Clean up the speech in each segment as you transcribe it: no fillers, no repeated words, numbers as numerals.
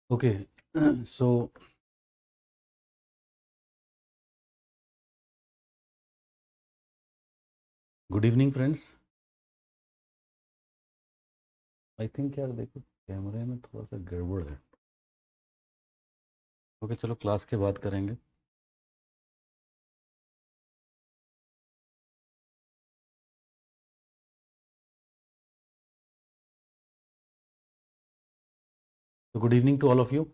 Okay, so good evening friends. I think यार देखो कैमरे में थोड़ा सा गड़बड़ है। ओके चलो क्लास के बाद करेंगे। तो good evening to all of you.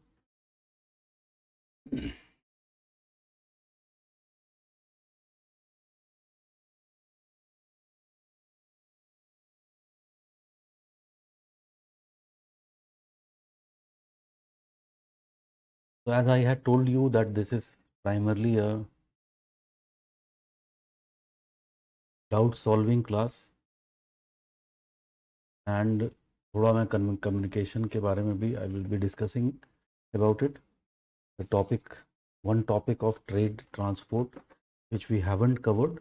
So as I had told you that this is primarily a doubt solving class and थोड़ा मैं कम्युनिकेशन के बारे में भी I will be discussing about it. The topic one topic of trade transport which we haven't covered.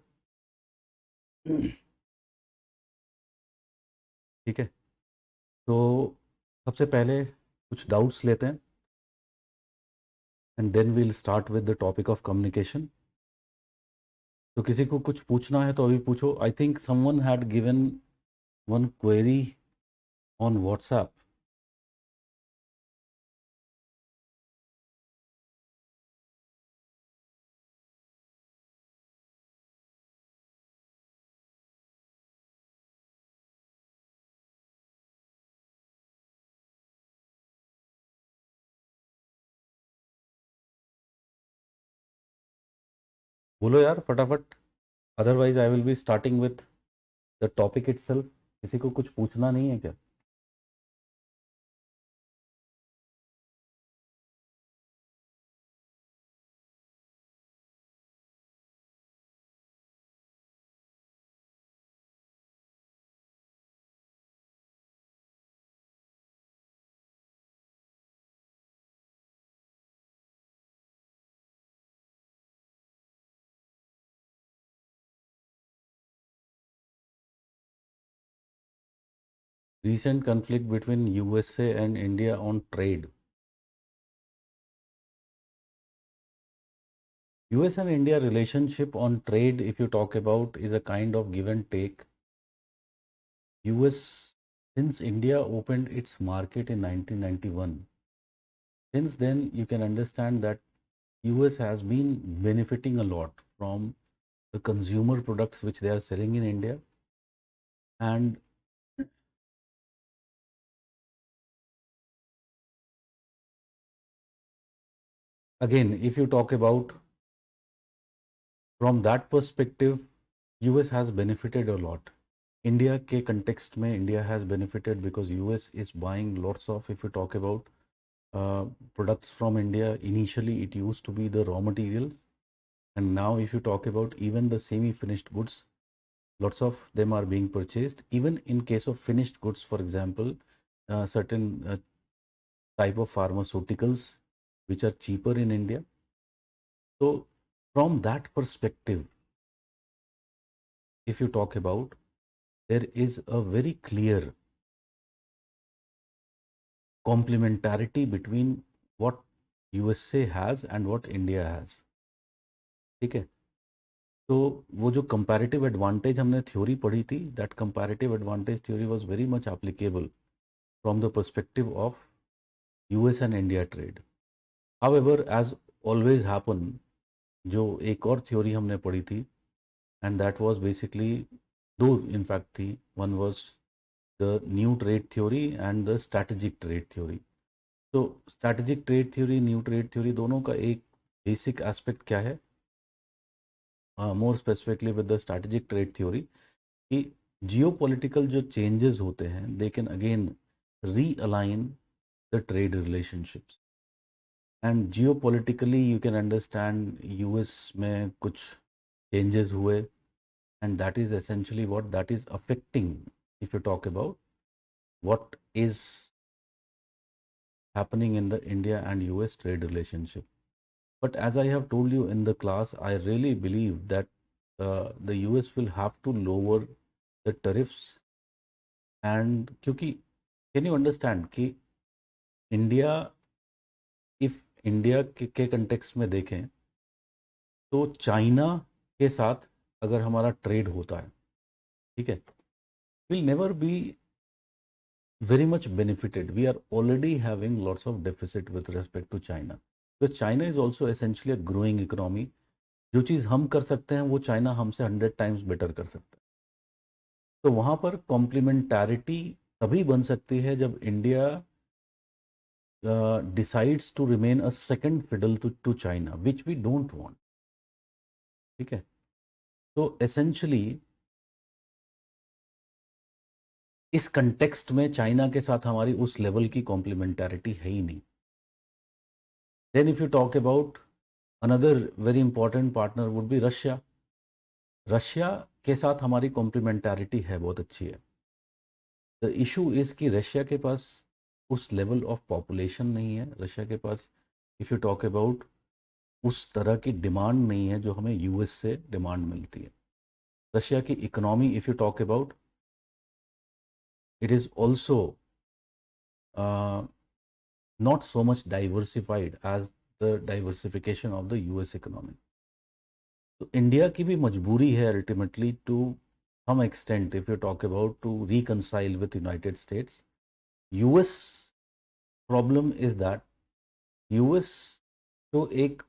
ठीक है, तो सबसे पहले कुछ डाउट्स लेते हैं and then we'll start with the topic of communication. तो किसी को कुछ पूछना है तो अभी पूछो। I think someone had given one query on WhatsApp. बोलो यार फटाफट, otherwise I will be starting with the topic itself. किसी को कुछ पूछना नहीं है क्या? Recent conflict between USA and India on trade. US and India relationship on trade, if you talk about, is a kind of give and take. US, since India opened its market in 1991, since then you can understand that US has been benefiting a lot from the consumer products which they are selling in India. And again, if you talk about from that perspective, US has benefited a lot. India के context में India has benefited because US is buying lots of, if you talk about products from India, initially it used to be the raw materials, and now if you talk about even the semi-finished goods, lots of them are being purchased. Even in case of finished goods, for example, certain type of pharmaceuticals which are cheaper in India. So from that perspective, if you talk about, there is a very clear complementarity between what USA has and what India has. ठीक है, तो वो जो comparative advantage हमने theory पढ़ी थी, that comparative advantage theory was very much applicable from the perspective of US and India trade. However as always happen, जो एक और थ्योरी हमने पढ़ी थी एंड दैट वाज बेसिकली दो इनफैक्ट थी, one was the new trade theory and the strategic trade theory. तो strategic trade theory, new trade theory, दोनों का एक बेसिक एस्पेक्ट क्या है, more specifically with the strategic trade theory, कि geopolitical जो चेंजेस होते हैं they can again realign the trade relationships. And geopolitically you can understand US में कुछ चेंजेस हुए and that is essentially what that is affecting, if you talk about what is happening in the India and US trade relationship. But as I have told you in the class, I really believe that the US will have to lower the tariffs. And क्योंकि can you understand कि India if India के context में देखें तो China के साथ अगर हमारा ट्रेड होता है, ठीक है, will never be very much benefited. We are already having lots of deficit with respect to China. Because China is also essentially a growing economy. जो चीज़ हम कर सकते हैं वो चाइना हमसे 100 टाइम्स बेटर कर सकता है. तो वहाँ पर कॉम्प्लीमेंटारिटी तभी बन सकती है जब India decides to remain a second fiddle to China, which we don't want. ठीक है. तो एसेंशली इस कंटेक्स्ट में चाइना के साथ हमारी उस लेवल की कॉम्प्लीमेंटारिटी है ही नहीं. Then if you talk about another very important partner would be Russia. Russia के साथ हमारी कॉम्प्लीमेंटारिटी है, बहुत अच्छी है. द इशू इज़ कि रशिया के पास उस लेवल ऑफ पॉपुलेशन नहीं है. रशिया के पास इफ़ यू टॉक अबाउट उस तरह की डिमांड नहीं है जो हमें यूएस से डिमांड मिलती है. रशिया की economy if you talk about it is also not so much diversified as the diversification of the US economy. तो इंडिया की भी मजबूरी है ultimately to some extent if you talk about to reconcile with United States. US problem is that US तो एक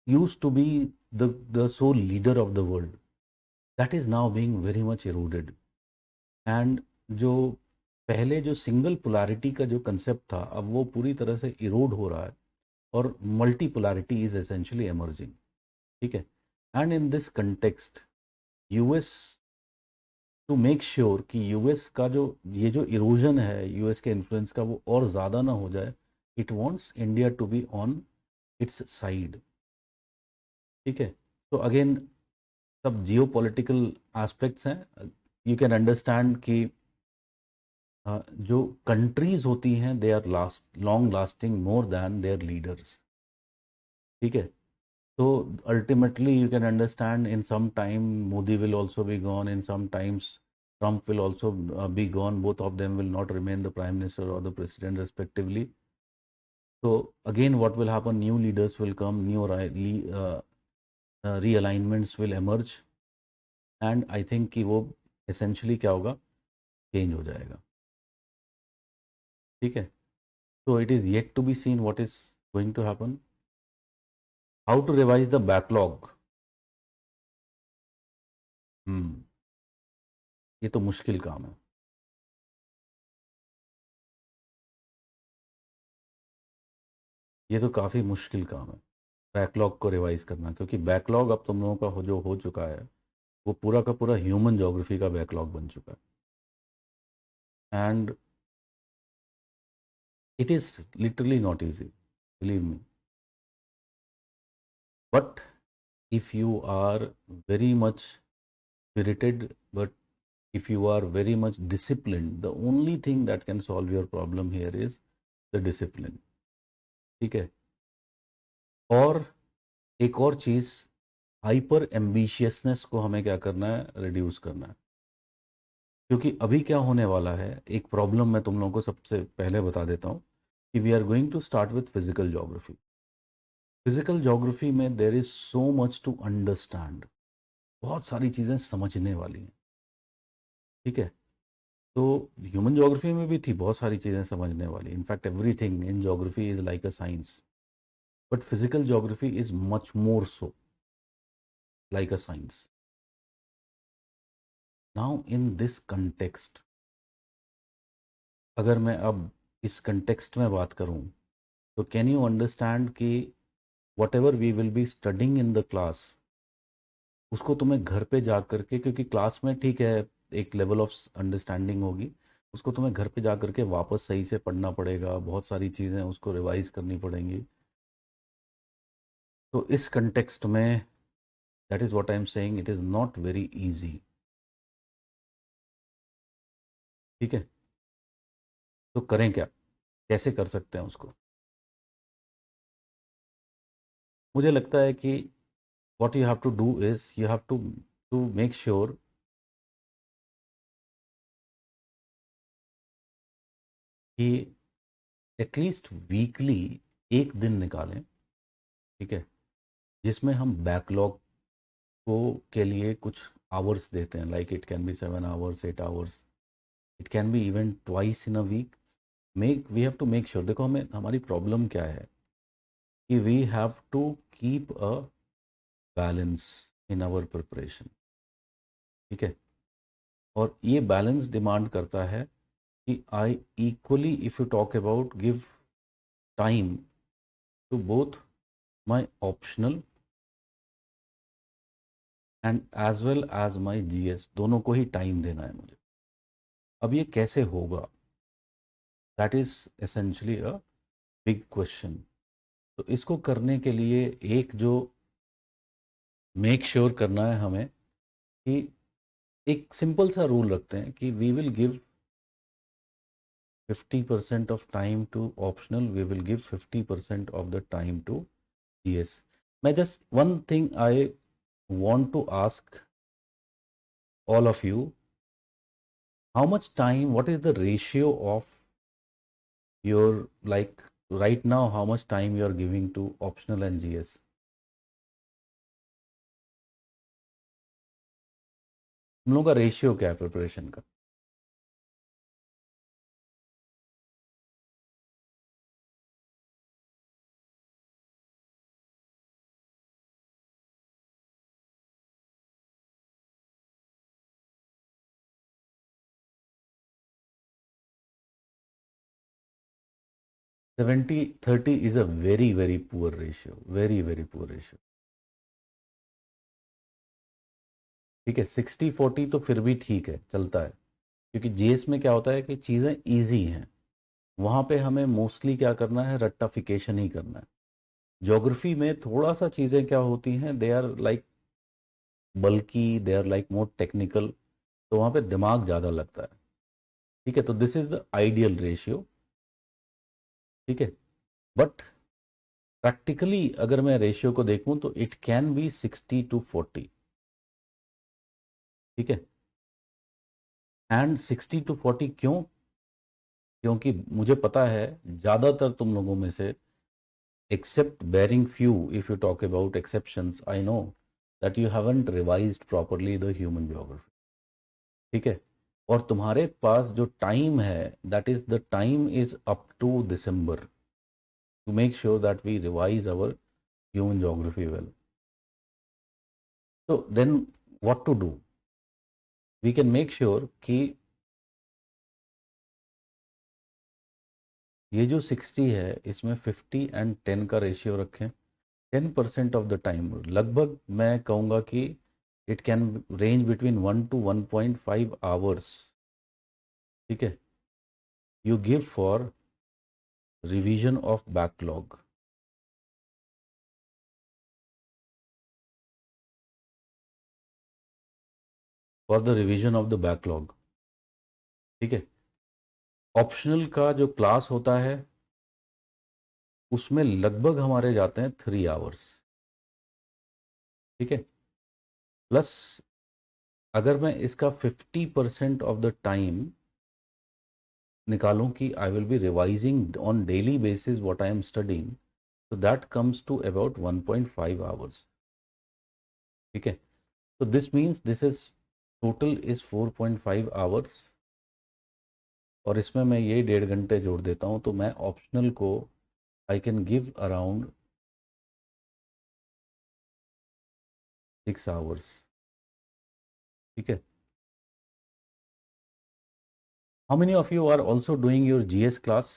use to be the sole leader of the world, that is now being very much eroded. And जो पहले जो single polarity का जो concept था अब वो पूरी तरह से इरोड हो रहा है और मल्टीपोलैरिटी इज एसेंशियली एमर्जिंग. ठीक है. And in this context US to make sure कि यूएस का जो ये जो इरोजन है यूएस के इन्फ्लुएंस का वो और ज़्यादा ना हो जाए, it wants India to be on its side. ठीक है. तो अगेन सब जियो पॉलिटिकल एस्पेक्ट्स हैं. यू कैन अंडरस्टैंड कि जो कंट्रीज होती हैं they are long lasting more than their leaders. ठीक है. So ultimately, you can understand in some time Modi will also be gone. In some times, Trump will also be gone. Both of them will not remain the prime minister or the president, respectively. So again, what will happen? New leaders will come, new realignments will emerge, and I think कि वो essentially क्या होगा, change हो जाएगा. ठीक है. So it is yet to be seen what is going to happen. How to revise the backlog? ये तो मुश्किल काम है. ये तो काफ़ी मुश्किल काम है बैकलॉग को रिवाइज करना, क्योंकि बैकलॉग अब तुम लोगों का जो हो चुका है वो पूरा का पूरा ह्यूमन ज्योग्राफी का बैकलॉग बन चुका है. And it is literally not easy, believe me. But if you are very much spirited, but if you are very much disciplined, the only thing that can solve your problem here is the discipline. ठीक है. और एक और चीज़, hyper एम्बिशियसनेस को हमें क्या करना है, रिड्यूस करना है. क्योंकि अभी क्या होने वाला है, एक प्रॉब्लम मैं तुम लोगों को सबसे पहले बता देता हूँ कि we are going to start with physical geography. Physical geography में there is so much to understand. बहुत सारी चीज़ें समझने वाली हैं. ठीक है. तो ह्यूमन ज्योग्राफी में भी थी बहुत सारी चीज़ें समझने वाली. In fact everything in geography is like a science, but physical geography is much more so like a science. Now in this context, अगर मैं अब इस कंटेक्स्ट में बात करूं तो कैन यू अंडरस्टैंड कि whatever we will be studying in the class, उसको तुम्हें घर पे जा करके, क्योंकि क्लास में ठीक है एक लेवल ऑफ अंडरस्टैंडिंग होगी, उसको तुम्हें घर पे जा करके वापस सही से पढ़ना पड़ेगा, बहुत सारी चीज़ें उसको रिवाइज करनी पड़ेंगी. तो इस कंटेक्स्ट में that is what I am saying, it is not very easy. ठीक है. तो करें क्या, कैसे कर सकते हैं उसको? मुझे लगता है कि what you have to do is you have to make sure कि एटलीस्ट वीकली एक दिन निकालें, ठीक है, जिसमें हम बैकलॉग को के लिए कुछ आवर्स देते हैं, like it can be 7 hours, 8 hours, it can be even twice in a week. Make we have to make sure, देखो हमें हमारी प्रॉब्लम क्या है कि we have to keep a balance in our preparation, ठीक है। और ये बैलेंस डिमांड करता है कि I equally, if you talk about, give time to both my optional and as well as my GS, दोनों को ही टाइम देना है मुझे। अब ये कैसे होगा, that is essentially a big question. तो इसको करने के लिए एक जो मेक श्योर करना है हमें कि एक सिंपल सा रूल रखते हैं कि we will give 50% of time to optional, we will give 50% of the time to GS. मैं just one thing I want to ask all of you, how much time, what is the ratio of your, like right now, how much time you are giving to optional and GS? हम लोगों का ratio क्या है preparation का? Seventy thirty is a very very poor ratio, very very poor ratio, ठीक है। 60-40 तो फिर भी ठीक है, चलता है, क्योंकि जीएस में क्या होता है कि चीज़ें ईजी हैं, वहाँ पे हमें मोस्टली क्या करना है, रट्टाफिकेशन ही करना है। ज्योग्राफी में थोड़ा सा चीज़ें क्या होती हैं, दे आर लाइक बल्की, they are like more technical, तो वहाँ पे दिमाग ज़्यादा लगता है, ठीक है। तो this is the ideal ratio, ठीक है। बट प्रैक्टिकली अगर मैं रेशियो को देखूं तो इट कैन बी 60-40, ठीक है। एंड 60-40 क्यों? क्योंकि मुझे पता है ज़्यादातर तुम लोगों में से, except bearing few, if you talk about exceptions, I know that you haven't revised properly the human geography, ठीक है। और तुम्हारे पास जो टाइम है, that is the time is up to December to make sure that we revise our human geography well. तो then what to do, we can make sure कि ये जो 60 है इसमें 50 and 10 का रेशियो रखें। 10% ऑफ द टाइम, लगभग मैं कहूँगा कि it can range between 1 to 1.5 hours, ठीक है, you give for revision of backlog, for the revision of the backlog, ठीक है। ऑप्शनल का जो क्लास होता है उसमें लगभग हमारे जाते हैं 3 आवर्स, ठीक है। प्लस अगर मैं इसका 50% ऑफ द टाइम निकालूं कि I will be revising on daily basis what I am studying, तो that comes to about 1.5 hours, ठीक है। तो this means this is total is 4.5 hours, और इसमें मैं ये 1.5 घंटे जोड़ देता हूँ, तो मैं ऑप्शनल को I can give around 6 hours, ठीक है। How many of you are also doing your GS class,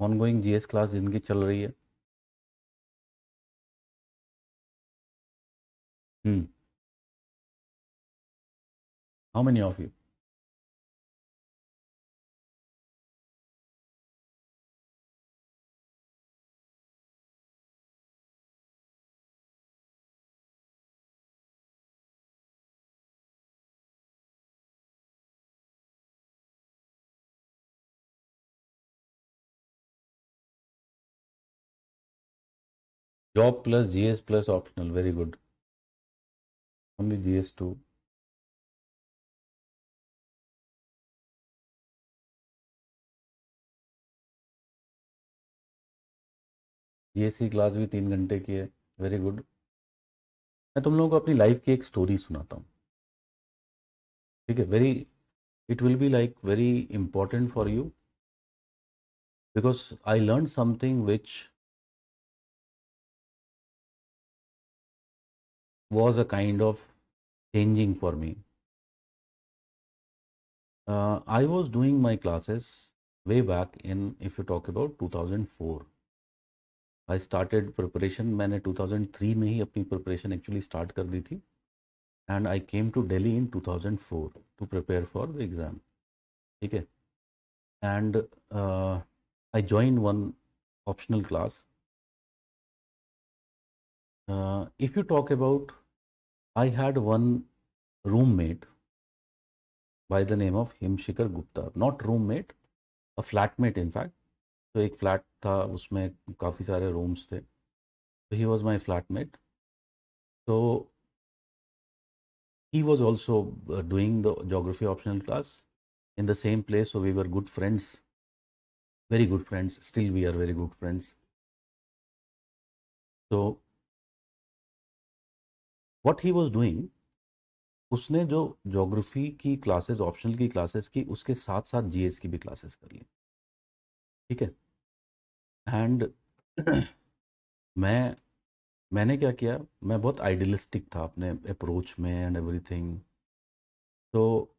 ongoing GS class जिनकी चल रही है? Hmm, how many of you? Job plus GS plus optional, very good. Only GS 2? GS की class भी 3 घंटे की है, वेरी गुड। मैं तुम लोगों को अपनी लाइफ की एक स्टोरी सुनाता हूँ, ठीक है? Very, it will be like very important for you, because I learn something which was a kind of changing for me. I was doing my classes way back in, if you talk about 2004. I started preparation, मैंने 2003 में ही अपनी preparation actually start कर दी थी, and I came to Delhi in 2004 to prepare for the exam. ठीक है? And I joined one optional class. If you talk about, I had one roommate by the name of Himshikar Gupta, not roommate, a flatmate in fact. तो एक flat था, उसमें काफ़ी सारे rooms थे, तो ही वॉज माई फ्लैटमेट। तो he was also doing the geography optional class in the same place, so we were good friends, very good friends, still we are very good friends. So what he was doing, उसने जो geography की classes, optional की classes की, उसके साथ साथ GS की भी क्लासेस कर ली, ठीक है? एंड मैंने क्या किया, मैं बहुत आइडियलिस्टिक था अपने अप्रोच में एंड एवरीथिंग, तो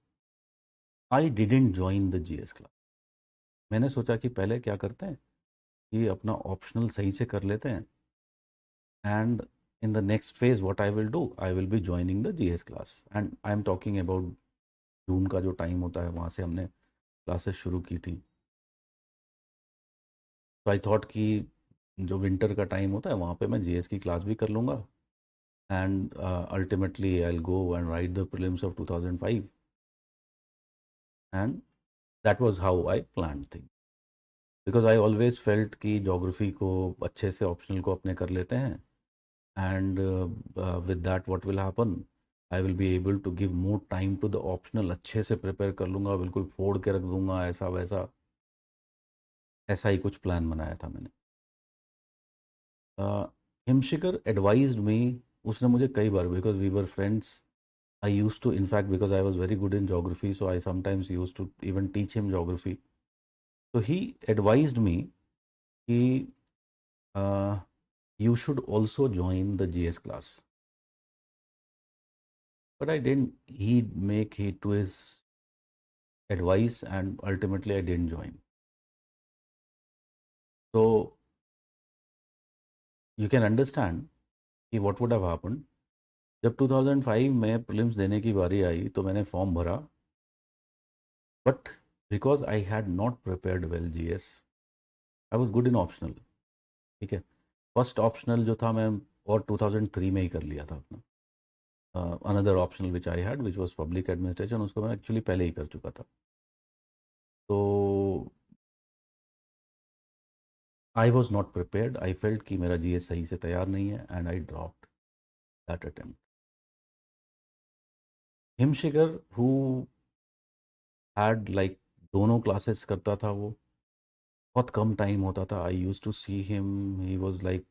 I didn't join the GS class. मैंने सोचा कि पहले क्या करते हैं कि अपना ऑप्शनल सही से कर लेते हैं, and in the next phase what I will do, I will be joining the GS class. And I am talking about June का जो टाइम होता है, वहाँ से हमने क्लासेस शुरू की थी। तो आई थॉट कि जो विंटर का टाइम होता है वहाँ पे मैं जीएस की क्लास भी कर लूँगा, and ultimately I will go and right the prelims of 2005, and that was how I planned thing, because I always felt कि जोग्राफी को अच्छे से ऑप्शनल को अपने कर लेते हैं, and with that what will happen, I will be able to give more time to the optional, अच्छे से प्रिपेयर कर लूँगा, बिल्कुल फोड़ के रख दूंगा, ऐसा वैसा, ऐसा ही कुछ प्लान बनाया था मैंने। हिमशिकर एडवाइज्ड मी, उसने मुझे कई बार, because we were friends, I used to, in fact because I was very good in geography, so I sometimes used to even teach him geography. तो ही एडवाइज्ड मी कि you should also join the GS class. But I didn't heed to his advice, and ultimately I didn't join. So you can understand कि what would have happened. जब 2005 में prelims देने की बारी आई तो मैंने फॉर्म भरा, but because I had not prepared well GS, I was good in optional, ठीक है? फर्स्ट ऑप्शनल जो था मैं, और 2003 में ही कर लिया था अपना। Another optional which I had which was public administration, उसको मैं एक्चुअली पहले ही कर चुका था। तो I was not prepared, I felt कि मेरा जीएस सही से तैयार नहीं है, and I dropped that attempt. Himshikhar who had like, दोनों क्लासेस करता था वो, बहुत कम टाइम होता था, I used to see him, he was like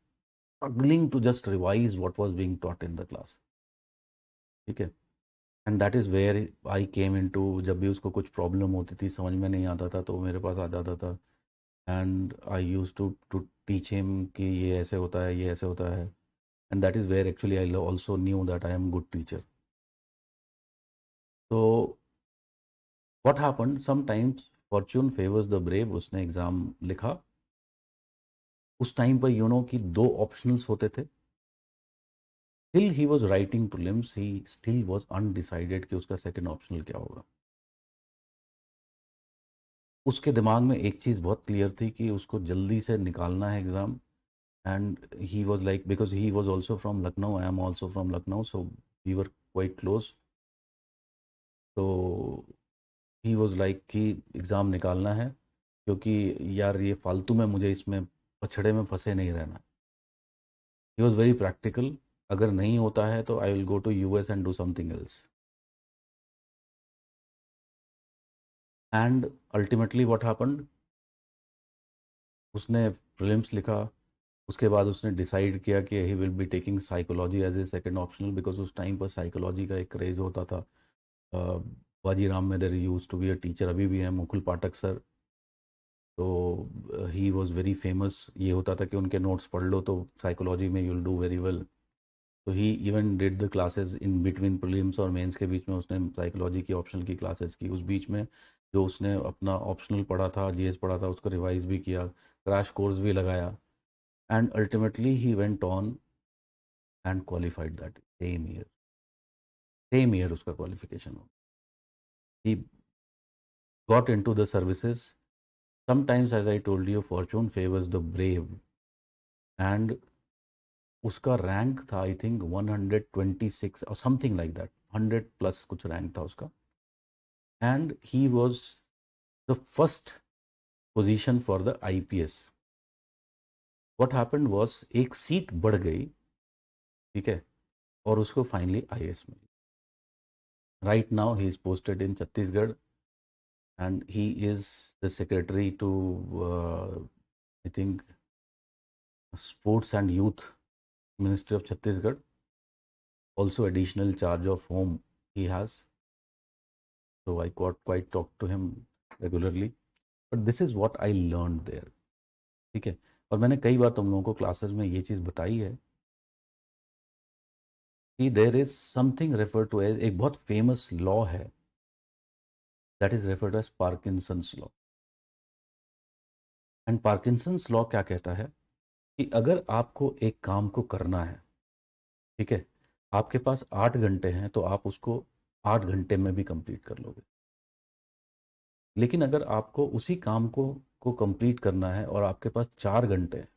struggling to just revise what was being taught in the class, ठीक है? And that is where I came in to, जब भी उसको कुछ प्रॉब्लम होती थी, समझ में नहीं आता था, तो वो मेरे पास आ जाता था, and I used to teach him कि ये ऐसे होता है, ये ऐसे होता है, and that is where actually I also knew that I am good teacher. तो what happened, sometimes fortune favours the brave, उसने एग्ज़ाम लिखा। उस टाइम पर यू नो कि दो ऑप्शनल्स होते थे, still he was writing prelims, he still was undecided कि उसका सेकंड ऑप्शनल क्या होगा। उसके दिमाग में एक चीज़ बहुत क्लियर थी कि उसको जल्दी से निकालना है exam, and he was like, because he was also from Lucknow, I am also from Lucknow, so we were quite close. तो ही वाज लाइक कि एग्ज़ाम निकालना है, क्योंकि यार ये फालतू में मुझे इसमें पछड़े में फंसे नहीं रहना। ही वॉज वेरी प्रैक्टिकल, अगर नहीं होता है तो I will go to US and do something else. And ultimately what happened, उसने प्रीलिम्स लिखा, उसके बाद उसने डिसाइड किया कि he will be taking psychology as a second optional, because उस टाइम पर साइकोलॉजी का एक क्रेज़ होता था। बाजीराम में there use to be a teacher, अभी भी है, मुकुल पाठक सर। तो ही वॉज वेरी फेमस। ये होता था कि उनके नोट्स पढ़ लो तो साइकोलॉजी में यूल डू वेरी वेल। तो he even did the classes in between prelims और मेंस के बीच में उसने साइकोलॉजी की ऑप्शनल की क्लासेस की। उस बीच में जो उसने अपना ऑप्शनल पढ़ा था, जीएस पढ़ा था, उसको रिवाइज भी किया, क्रैश कोर्स भी लगाया, and ultimately he went on and qualified that same year उसका क्वालिफिकेशन हो। He got into the services. Sometimes as I told you, fortune favours the brave, and उसका रैंक था आई थिंक 126 और something like that, 100 plus कुछ rank था उसका। And he was the first position for the IPS. What happened was एक seat बढ़ गई, ठीक है, और उसको finally IAS milli. Right now he is posted in Chhattisgarh and he is the secretary to I think sports and youth ministry of Chhattisgarh, also additional charge of home he has. So I got quite talk to him regularly, but this is what I learned there. ठीक है, और मैंने कई बार तुम लोगों को classes में ये चीज़ बताई है कि there is something refer to as, एक बहुत फेमस लॉ है, that is referred as Parkinson's law. And Parkinson's law क्या कहता है कि अगर आपको एक काम को करना है, ठीक है, आपके पास 8 घंटे हैं तो आप उसको 8 घंटे में भी कंप्लीट कर लोगे। लेकिन अगर आपको उसी काम को कंप्लीट करना है और आपके पास 4 घंटे हैं,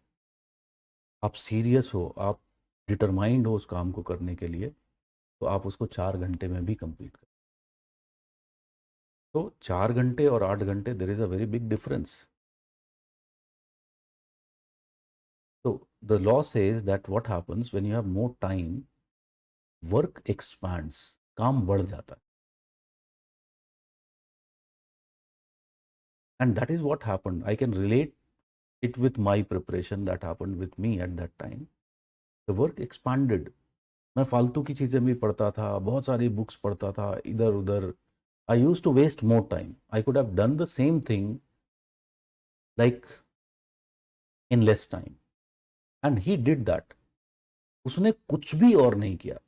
आप सीरियस हो, आप डिटरमाइंड हो उस काम को करने के लिए, तो आप उसको 4 घंटे में भी कंप्लीट कर। तो 4 घंटे और 8 घंटे, there is a very big difference. तो the law says that what happens when you have more time, work expands, काम बढ़ जाता है। And that is what happened, I can relate it with my preparation that happened with me at that time. The work expanded. मैं फालतू की चीज़ें भी पढ़ता था, बहुत सारी बुक्स पढ़ता था इधर उधर। I used to waste more time, I could have done the same thing like in less time, and he did that. उसने कुछ भी और नहीं किया।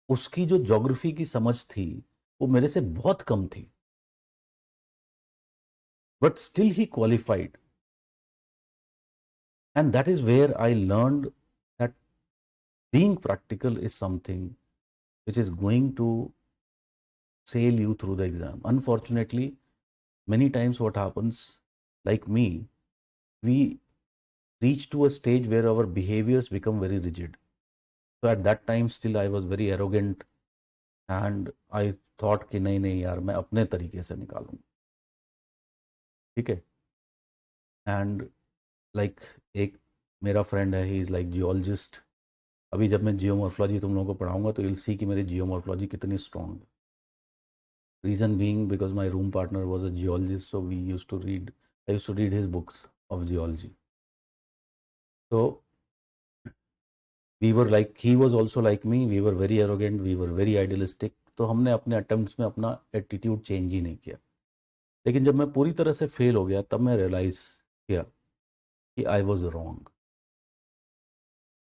उसकी जो ज्योग्राफी की समझ थी वो मेरे से बहुत कम थी, but still he qualified. And that is where I learned that being practical is something which is going to sail you through the exam. Unfortunately, many times what happens, like me, we reach to a stage where our behaviors become very rigid. So at that time still I was very arrogant and I thought कि नहीं नहीं यार, मैं अपने तरीके से निकालूंगा, ठीक है। एंड लाइक एक मेरा फ्रेंड है, ही इज़ लाइक जियोलॉजिस्ट। अभी जब मैं जियोमॉर्फोलॉजी तुम लोगों को पढ़ाऊंगा तो you'll see कि मेरी जियोमॉर्फोलॉजी कितनी स्ट्रॉन्ग है। Reason being because my room partner was a geologist, so I used to read his books of geology. So we were like, he was also like me, we were very arrogant, we were very idealistic. तो हमने अपने attempts में अपना attitude change ही नहीं किया। लेकिन जब मैं पूरी तरह से फेल हो गया तब मैं रियलाइज किया कि I was wrong,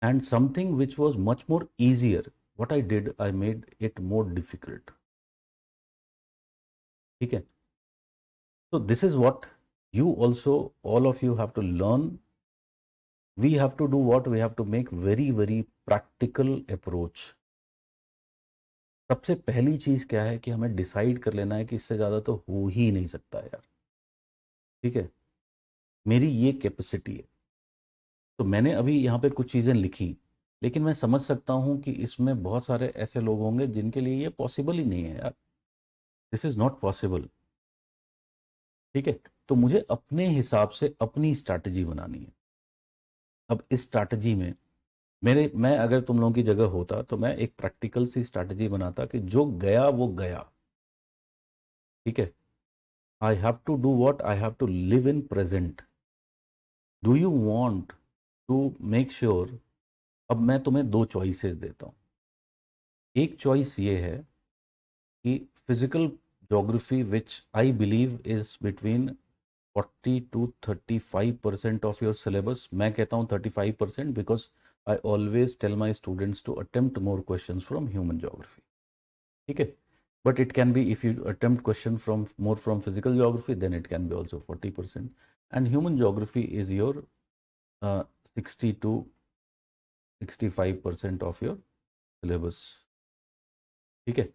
and something which was much more easier, what I did, I made it more difficult, ठीक है। So this is what you also, all of you have to learn. We have to do what? We have to make very very practical approach. सबसे पहली चीज क्या है कि हमें decide कर लेना है कि इससे ज्यादा तो हो ही नहीं सकता यार, ठीक है, मेरी ये कैपेसिटी है। तो मैंने अभी यहाँ पे कुछ चीजें लिखी, लेकिन मैं समझ सकता हूँ कि इसमें बहुत सारे ऐसे लोग होंगे जिनके लिए ये पॉसिबल ही नहीं है यार, दिस इज नॉट पॉसिबल, ठीक है। तो मुझे अपने हिसाब से अपनी स्ट्रैटेजी बनानी है। अब इस स्ट्रैटेजी में मैं अगर तुम लोगों की जगह होता तो मैं एक प्रैक्टिकल सी स्ट्रैटेजी बनाता कि जो गया वो गया, ठीक है। I have to do what, I have to live in present. Do you want to make sure, अब मैं तुम्हें दो चॉइसेस देता हूँ। एक चॉइस ये है कि physical geography which I believe is between 40 to 35% of your syllabus, मैं कहता हूँ 35%, because I always tell my students to attempt more question from human geography, ठीक है। But it can be, if you attempt question from more from physical geography, then it can be also 40%, and human geography is your 60 to 65% of your syllabus, ठीक है।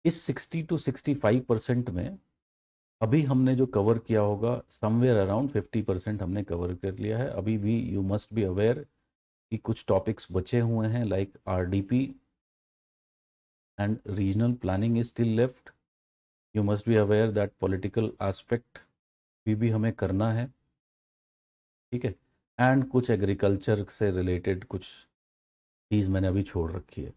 इस 60 to 65% में अभी हमने जो cover किया होगा, समवेयर अराउंड 50% हमने कवर कर लिया है। अभी भी यू मस्ट बी अवेयर कि कुछ टॉपिक्स बचे हुए हैं, like RDP and regional planning is still left. You must be aware that political aspect भी हमें करना है, ठीक है। एंड कुछ एग्रीकल्चर से रिलेटेड कुछ चीज़ मैंने अभी छोड़ रखी है,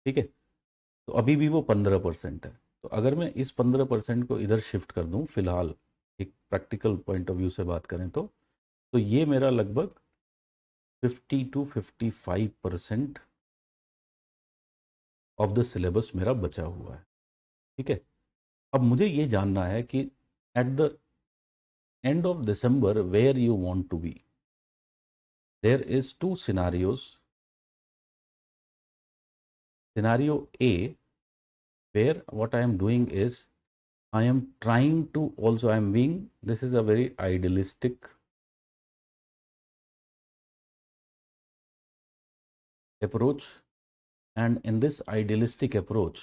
ठीक है। तो अभी भी वो 15% है। तो अगर मैं इस 15% को इधर शिफ्ट कर दूं फिलहाल, एक प्रैक्टिकल पॉइंट ऑफ व्यू से बात करें तो ये मेरा लगभग 50 to 55% ऑफ द सिलेबस मेरा बचा हुआ है, ठीक है। अब मुझे ये जानना है कि at the end of December where you want to be. There is two scenarios. Scenario A, where what I am doing is I am trying to also, I am being, this is a very idealistic approach, and in this idealistic approach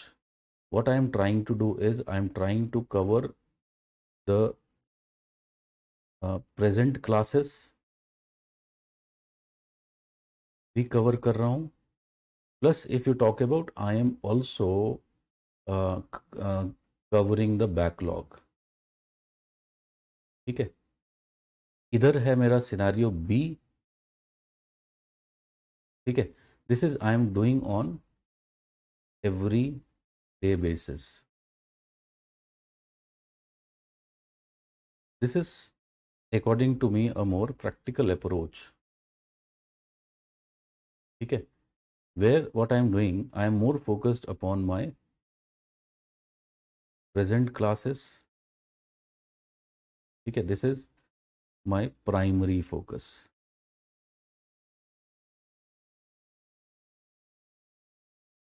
what I am trying to do is I am trying to cover the present classes भी cover कर रहा हूँ, plus if you talk about I am also covering the backlog, ठीक है। इधर है मेरा scenario B, ठीक है। This is I am doing on every day basis. This is, according to me, a more practical approach, ठीक है। Where what I am doing, I am more focused upon my present classes, ठीक है। This is my primary focus.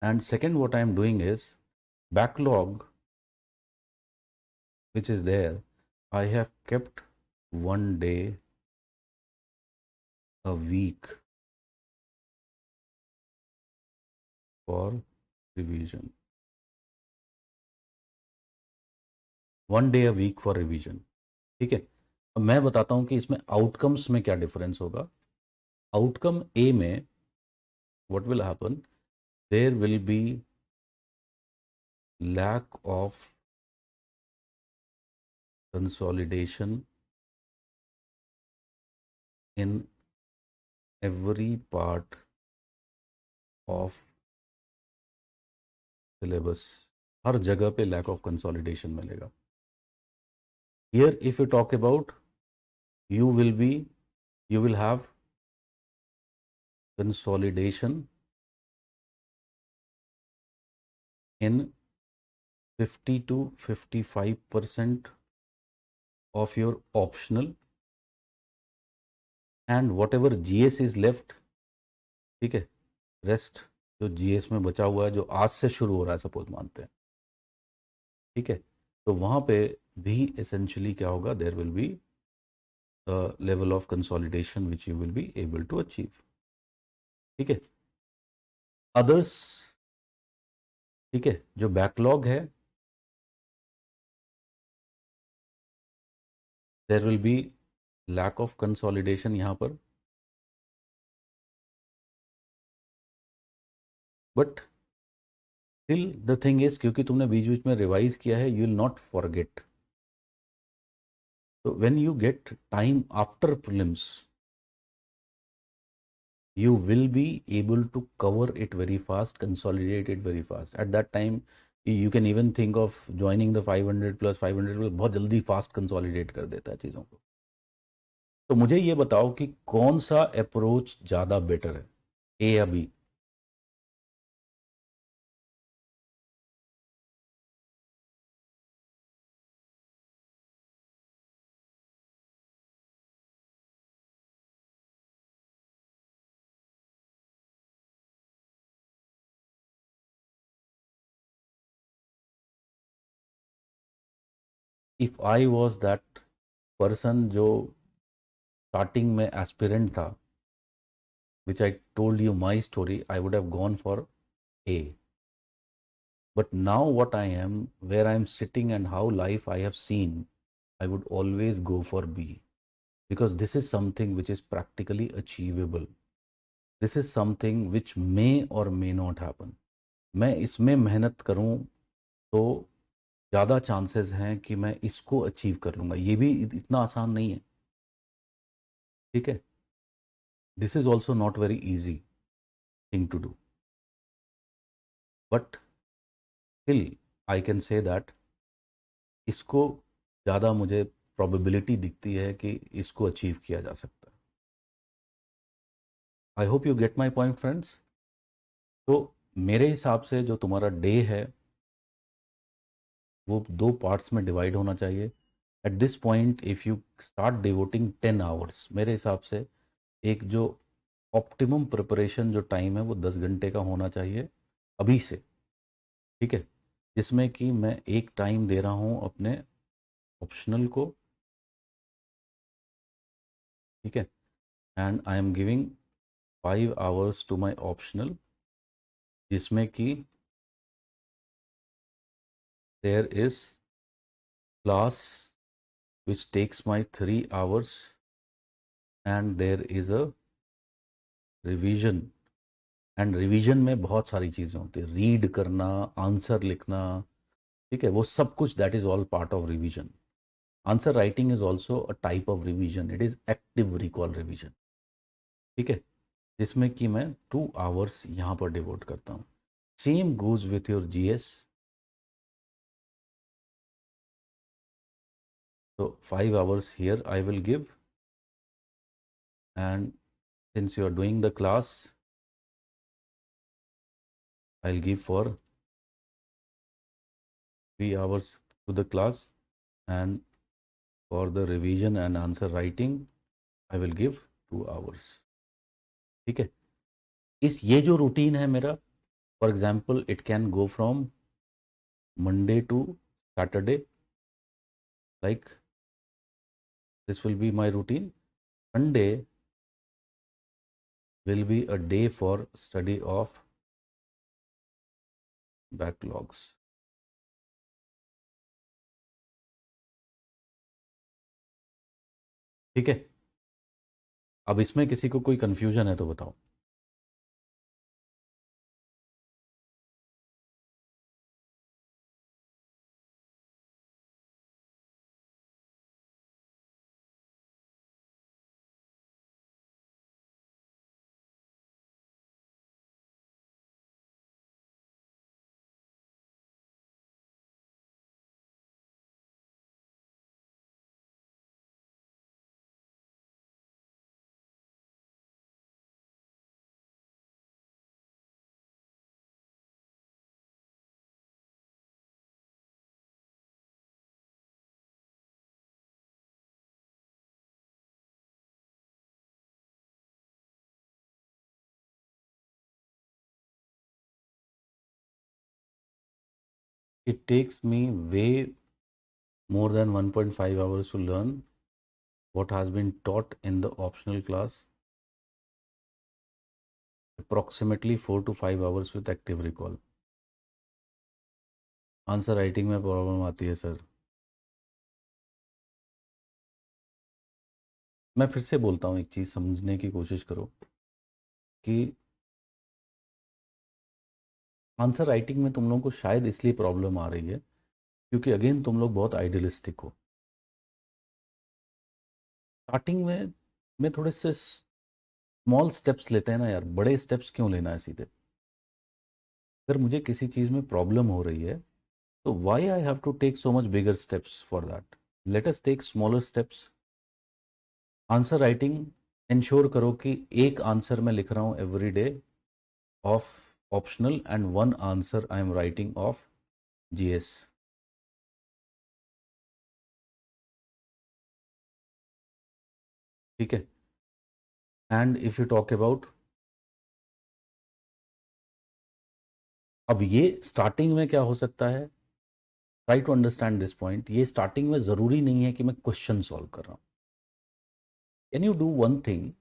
And second, what I am doing is backlog, which is there, I have kept one day a week for revision. One day a week for revision, ठीक है। अब मैं बताता हूँ कि इसमें outcomes में क्या डिफरेंस होगा। आउटकम ए में what will happen, there will be lack of consolidation in every part of syllabus, हर जगह पे lack of consolidation मिलेगा। Here if you talk about, you will be, you will have consolidation in 50 to 55% of your optional, and whatever GS is left, ठीक है, rest जो GS में बचा हुआ है, जो आज से शुरू हो रहा है सपोज मानते हैं, ठीक है। तो वहाँ पे भी essentially क्या होगा, there will be level of consolidation which you will be able to achieve, ठीक है। अदर्स, ठीक है, जो बैकलॉग है, there will be lack of consolidation यहाँ पर, but still the thing is, क्योंकि तुमने बीच बीच में रिवाइज किया है, यू विल नॉट फॉरगेट। तो when you get time after prelims, you will be able to cover it very fast, consolidate it very fast. At that time you can even think of joining the 500 plus 500 will बहुत जल्दी fast consolidate कर देता है चीज़ों को। तो मुझे ये बताओ कि कौन सा अप्रोच ज़्यादा बेटर है, ए या B? If I was that person जो स्टार्टिंग में एस्पिरेंट था, which I told you my story, I would have gone for A. But now, what I am, where I am sitting, and how life I have seen, I would always go for B, because this is something which is practically achievable. This is something which may or may not happen. मैं इसमें मेहनत करूं तो ज़्यादा chances हैं कि मैं इसको अचीव कर लूँगा. ये भी इतना आसान नहीं है, ठीक है. This is also not very easy thing to do, but still I can say that इसको ज़्यादा मुझे प्रोबेबिलिटी दिखती है कि इसको अचीव किया जा सकता है. I hope you get my point, friends. तो मेरे हिसाब से जो तुम्हारा डे है वो दो पार्ट्स में डिवाइड होना चाहिए. At this point if you start devoting 10 hours, मेरे हिसाब से एक जो ऑप्टिमम प्रिपरेशन जो टाइम है वो 10 घंटे का होना चाहिए अभी से, ठीक है. जिसमें कि मैं एक टाइम दे रहा हूँ अपने ऑप्शनल को, ठीक है. And I am giving 5 hours to my optional, जिसमें कि there is class which takes my 3 hours, and there is a revision. And revision में बहुत सारी चीज़ें होती है, रीड करना, आंसर लिखना, ठीक है, वो सब कुछ that is all part of revision. Answer writing is also a type of revision, it is active recall revision, ठीक है. जिसमें कि मैं 2 आवर्स यहाँ पर डिवोट करता हूँ. Same goes with your GS. तो 5 hours here I will give, and since you are doing the class, I will give for 3 hours to the class, and for the revision and answer writing I will give 2 hours, ठीक है. इस ये जो routine है मेरा, for example it can go from Monday to Saturday, like this will be my routine. Sunday will be a day for study of backlogs, ठीक है. अब इसमें किसी को कोई कंफ्यूजन है तो बताओ. It takes me way more than 1.5 hours to learn what has been taught in the optional class, approximately 4 to 5 hours with active recall. Answer writing में प्रॉब्लम आती है सर. मैं फिर से बोलता हूँ, एक चीज़ समझने की कोशिश करो कि आंसर राइटिंग में तुम लोगों को शायद इसलिए प्रॉब्लम आ रही है क्योंकि अगेन तुम लोग बहुत आइडियलिस्टिक हो. स्टार्टिंग में थोड़े से स्मॉल स्टेप्स लेते हैं ना यार, बड़े स्टेप्स क्यों लेना है सीधे. अगर मुझे किसी चीज़ में प्रॉब्लम हो रही है तो why I have to take so much bigger steps for that. Let us take smaller steps. Answer writing ensure करो कि एक आंसर मैं लिख रहा हूँ every day of optional and one answer I am writing of GS. ठीक है. And if you talk about, अब ये स्टार्टिंग में क्या हो सकता है, try to understand this point. ये स्टार्टिंग में जरूरी नहीं है कि मैं क्वेश्चन सॉल्व कर रहा हूँ. Can you do one thing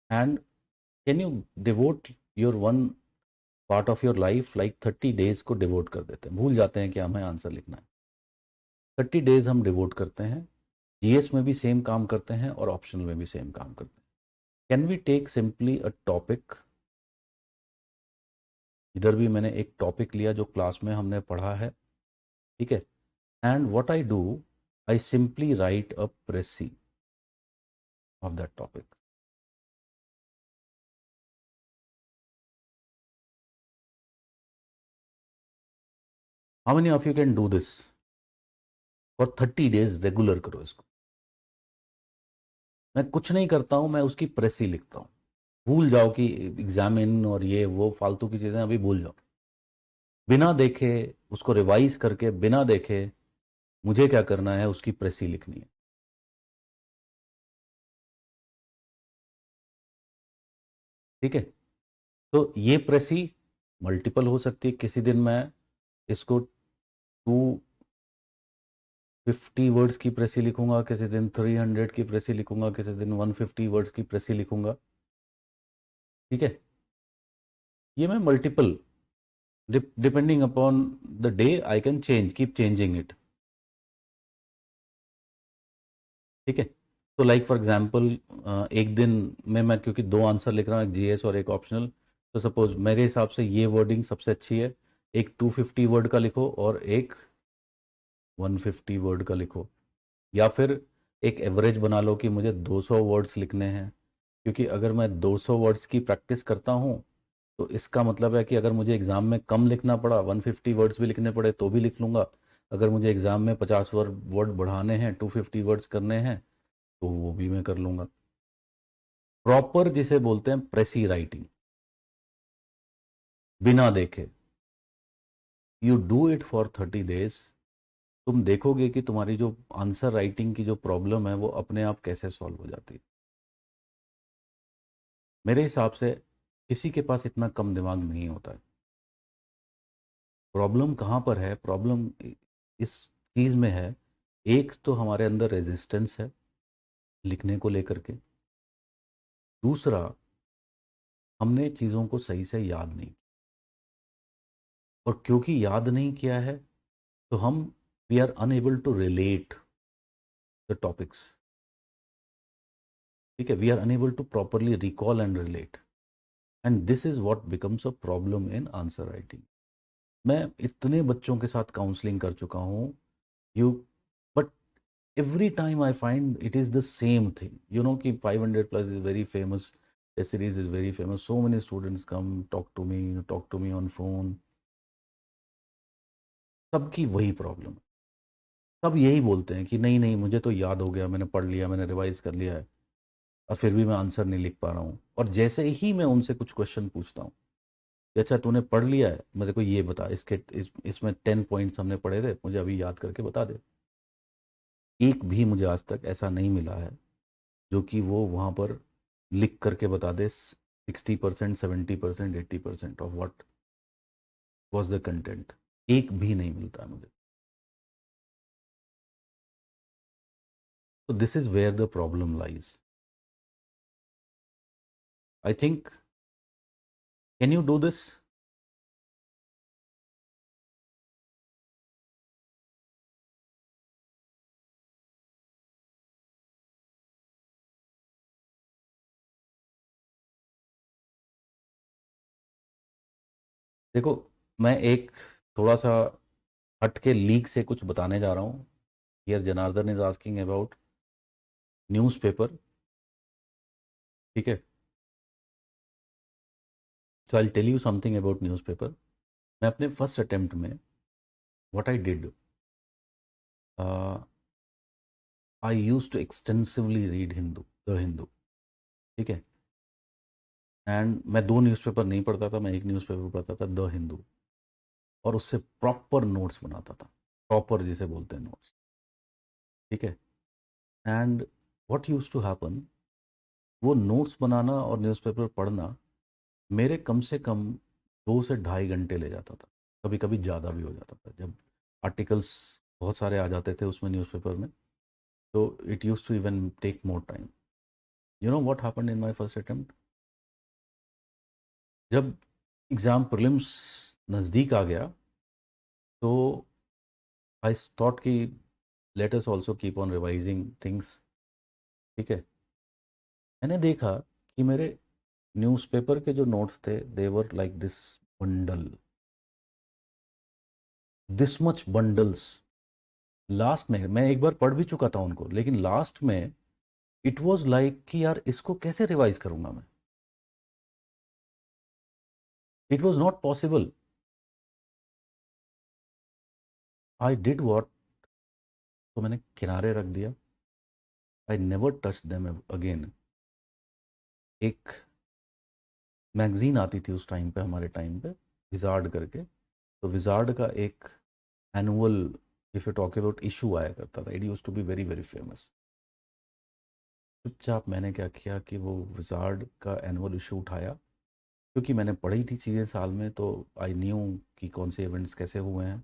and can you devote your one part of your life, like 30 days को डिवोट कर देते हैं, भूल जाते हैं कि हमें आंसर लिखना है. 30 डेज हम डिवोट करते हैं, जीएस में भी सेम काम करते हैं और ऑप्शनल में भी सेम काम करते हैं. Can we take simply a topic, इधर भी मैंने एक टॉपिक लिया जो क्लास में हमने पढ़ा है. ठीक है. And what I do, I simply write a precis of that topic. How many of you can do this for 30 days? Regular करो इसको. मैं कुछ नहीं करता हूं, मैं उसकी प्रेसी लिखता हूं. भूल जाओ कि एग्जामिन और ये वो फालतू की चीजें अभी भूल जाओ. बिना देखे, उसको रिवाइज करके बिना देखे मुझे क्या करना है, उसकी प्रेसी लिखनी है. ठीक है. तो ये प्रेसी मल्टीपल हो सकती है. किसी दिन मैं इसको 250 वर्ड्स की प्रेसी लिखूंगा, किसी दिन 300 की प्रेसी लिखूंगा, किसी दिन 150 वर्ड्स की प्रेसी लिखूंगा. ठीक है. ये मैं multiple, depending upon the day I can change, keep changing it. ठीक है. तो लाइक फॉर एग्जांपल, एक दिन में मैं क्योंकि दो आंसर लिख रहा हूँ, एक जीएस और एक ऑप्शनल, तो सपोज मेरे हिसाब से ये वर्डिंग सबसे अच्छी है. एक 250 वर्ड का लिखो और एक 150 वर्ड का लिखो. या फिर एक एवरेज बना लो कि मुझे 200 वर्ड्स लिखने हैं, क्योंकि अगर मैं 200 वर्ड्स की प्रैक्टिस करता हूँ तो इसका मतलब है कि अगर मुझे एग्ज़ाम में कम लिखना पड़ा, 150 वर्ड्स भी लिखने पड़े तो भी लिख लूँगा. अगर मुझे एग्ज़ाम में 50 वर्ड बढ़ाने हैं, 250 वर्ड्स करने हैं, तो वो भी मैं कर लूँगा. प्रॉपर जिसे बोलते हैं प्रेसी राइटिंग, बिना देखे. You do it for 30 days. तुम देखोगे कि तुम्हारी जो आंसर राइटिंग की जो प्रॉब्लम है वो अपने आप कैसे सॉल्व हो जाती है. मेरे हिसाब से किसी के पास इतना कम दिमाग नहीं होता है. प्रॉब्लम कहाँ पर है? प्रॉब्लम इस चीज़ में है, एक तो हमारे अंदर रेजिस्टेंस है लिखने को लेकर के. दूसरा, हमने चीज़ों को सही से याद नहीं, और क्योंकि याद नहीं किया है तो हम we are unable to relate the topics. ठीक है. We are unable to properly recall and relate, and this is what becomes a problem in answer writing. मैं इतने बच्चों के साथ काउंसलिंग कर चुका हूँ, you, but every time I find it is the same thing. You know कि 500 plus is very famous. The series is very famous. So many students come talk to me on phone. सबकी वही problem है. सब यही बोलते हैं कि नहीं नहीं, मुझे तो याद हो गया, मैंने पढ़ लिया, मैंने रिवाइज कर लिया है, और फिर भी मैं आंसर नहीं लिख पा रहा हूँ. और जैसे ही मैं उनसे कुछ क्वेश्चन पूछता हूँ कि अच्छा तूने पढ़ लिया है, मेरे को ये बता, इसमें 10 पॉइंट्स हमने पढ़े थे, मुझे अभी याद करके बता दे. एक भी मुझे आज तक ऐसा नहीं मिला है जो कि वो वहाँ पर लिख करके बता दे 60%, 70%, 80% of what was the content. एक भी नहीं मिलता है मुझे. तो this is where the problem lies, I think. Can you do this? देखो, मैं एक थोड़ा सा हट के लीक से कुछ बताने जा रहा हूँ. Here Janardan is asking about newspaper. ठीक है. So I tell you something about newspaper. मैं अपने फर्स्ट अटेम्प्ट में what I did, I used to extensively read the Hindu, ठीक है। एंड मैं दो न्यूज़पेपर नहीं पढ़ता था, मैं एक न्यूज़पेपर पढ़ता था, द हिंदू, और उससे प्रॉपर नोट्स बनाता था, प्रॉपर जिसे बोलते हैं नोट्स, ठीक है। And what use to happen, वो नोट्स बनाना और न्यूज़पेपर पढ़ना मेरे कम से कम 2 से ढाई घंटे ले जाता था, कभी कभी ज़्यादा भी हो जाता था, जब आर्टिकल्स बहुत सारे आ जाते थे उसमें न्यूज़पेपर में, तो it use to even take more time. You know what happened in my first attempt, जब एग्ज़ाम प्रीलिम्स नज़दीक आ गया, तो आई थॉट कि let us also keep on revising things, ठीक है। मैंने देखा कि मेरे न्यूज़पेपर के जो नोट्स थे they were like this much bundles. Last में मैं एक बार पढ़ भी चुका था उनको, लेकिन लास्ट में इट वाज लाइक कि यार इसको कैसे रिवाइज करूंगा मैं, it was not possible. I did what, तो मैंने किनारे रख दिया, I never touch them again. एक मैगजीन आती थी उस टाइम पे, हमारे टाइम पे, विजार्ड करके, तो विजार्ड का एक annual, if you talk about issue आया करता था, it use to be very very famous. चुपचाप मैंने क्या किया कि वो विजार्ड का एनुअल इशू उठाया, क्योंकि मैंने पढ़ी थी चीज़ें साल में, तो आई न्यू कि कौन से इवेंट्स कैसे हुए हैं,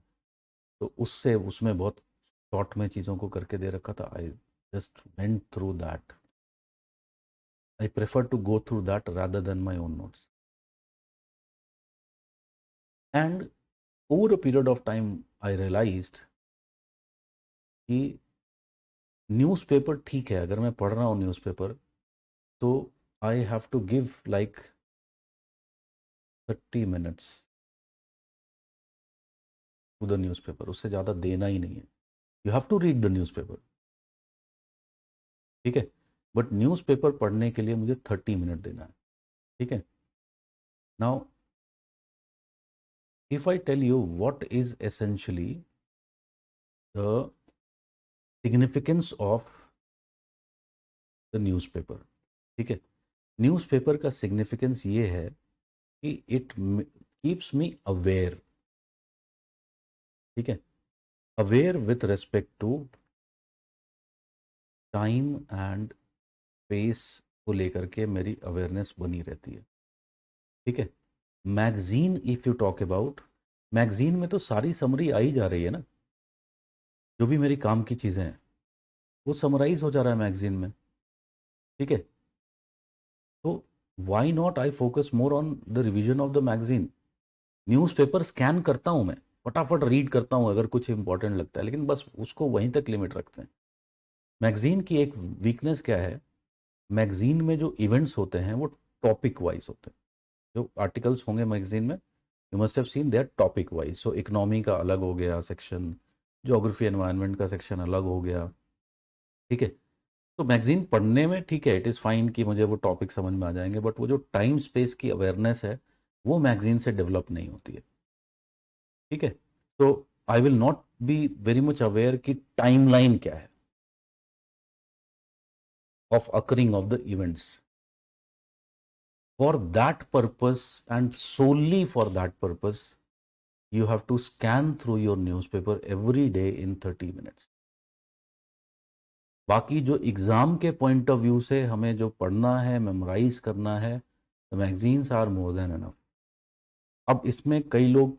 तो उससे उसमें बहुत शॉर्ट में चीज़ों को करके दे रखा था। I just went through that, I prefer to go through that rather than my own notes. And over a period of time I realised कि न्यूज़पेपर ठीक है, अगर मैं पढ़ रहा हूँ न्यूज़पेपर, तो I have to give like 30 minutes to the newspaper, उससे ज़्यादा देना ही नहीं है। You have to read the newspaper, ठीक है, बट न्यूज़पेपर पढ़ने के लिए मुझे 30 मिनट देना है, ठीक है। Now if I tell you what is essentially the significance of the newspaper, ठीक है, न्यूज़पेपर का सिग्निफिकेंस ये है कि इट कीप्स मी अवेयर, ठीक है, aware with respect to time and space को लेकर के मेरी अवेयरनेस बनी रहती है, ठीक है। Magazine, if you talk about magazine में तो सारी समरी आई जा रही है ना, जो भी मेरी काम की चीज़ें हैं वो समराइज हो जा रहा है मैगजीन में, ठीक है। तो why not I focus more on the revision of the magazine. Newspaper scan करता हूँ मैं, फटाफट रीड करता हूँ अगर कुछ इंपॉर्टेंट लगता है, लेकिन बस उसको वहीं तक लिमिट रखते हैं। मैगजीन की एक वीकनेस क्या है, मैगजीन में जो इवेंट्स होते हैं वो टॉपिक वाइज होते हैं, जो आर्टिकल्स होंगे मैगजीन में, you must have seen there topic wise. So economy का अलग हो गया सेक्शन, ज्योग्राफी एनवायरनमेंट का सेक्शन अलग हो गया, ठीक है। तो मैगजीन पढ़ने में ठीक है, इट इज़ फाइन कि मुझे वो टॉपिक समझ में आ जाएंगे, बट वो जो टाइम स्पेस की अवेयरनेस है वो मैगजीन से डेवलप नहीं होती है, ठीक है। तो I will not be very much aware कि टाइमलाइन क्या है of occurring of the events. For that purpose and solely for that purpose you have to scan through your newspaper every day in 30 minutes। बाकी जो exam के point of view से हमें जो पढ़ना है, मेमोराइज करना है, the magazines are more than enough. अब इसमें कई लोग,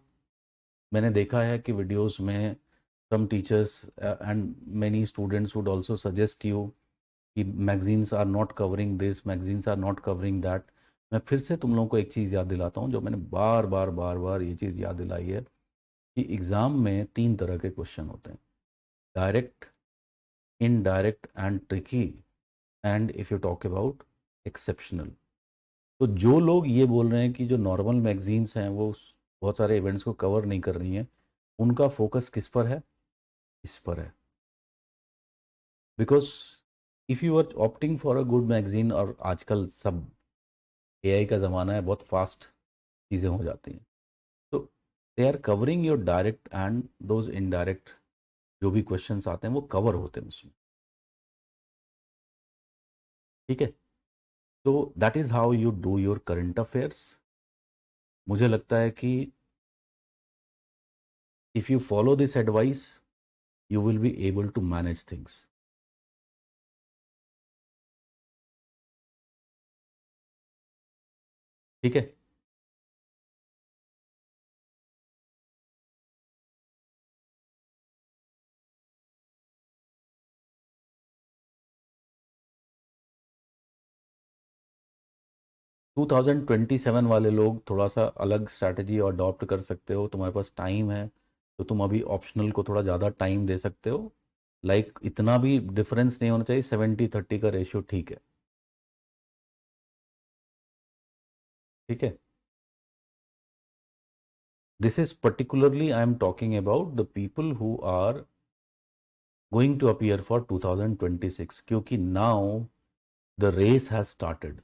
मैंने देखा है कि वीडियोस में some teachers and many students would also suggest you कि magazines are not covering this, magazines are not covering that. मैं फिर से तुम लोगों को एक चीज़ याद दिलाता हूँ, जो मैंने बार बार बार बार ये चीज़ याद दिलाई है, कि एग्ज़ाम में 3 तरह के क्वेश्चन होते हैं: direct, indirect and tricky, and if you talk about exceptional. तो जो लोग ये बोल रहे हैं कि जो नॉर्मल मैगजीन्स हैं वो बहुत सारे इवेंट्स को कवर नहीं कर रही हैं, उनका फोकस किस पर है? इस पर है। Because if you are opting for a good magazine, और आजकल सब एआई का ज़माना है, बहुत फास्ट चीज़ें हो जाती हैं, तो they are covering your direct and those indirect, जो भी क्वेश्चंस आते हैं वो कवर होते हैं उसमें। ठीक है, तो that is how you do your current affairs. मुझे लगता है कि if you follow this advice you will be able to manage things. ठीक है. 2027 वाले लोग थोड़ा सा अलग स्ट्रैटेजी अडॉप्ट कर सकते हो. तुम्हारे पास टाइम है तो तुम अभी ऑप्शनल को थोड़ा ज़्यादा टाइम दे सकते हो. लाइक इतना भी डिफरेंस नहीं होना चाहिए. 70-30 का रेशियो ठीक है. ठीक है. This is particularly I am talking about the people who are going to appear for 2026, क्योंकि now the race has started.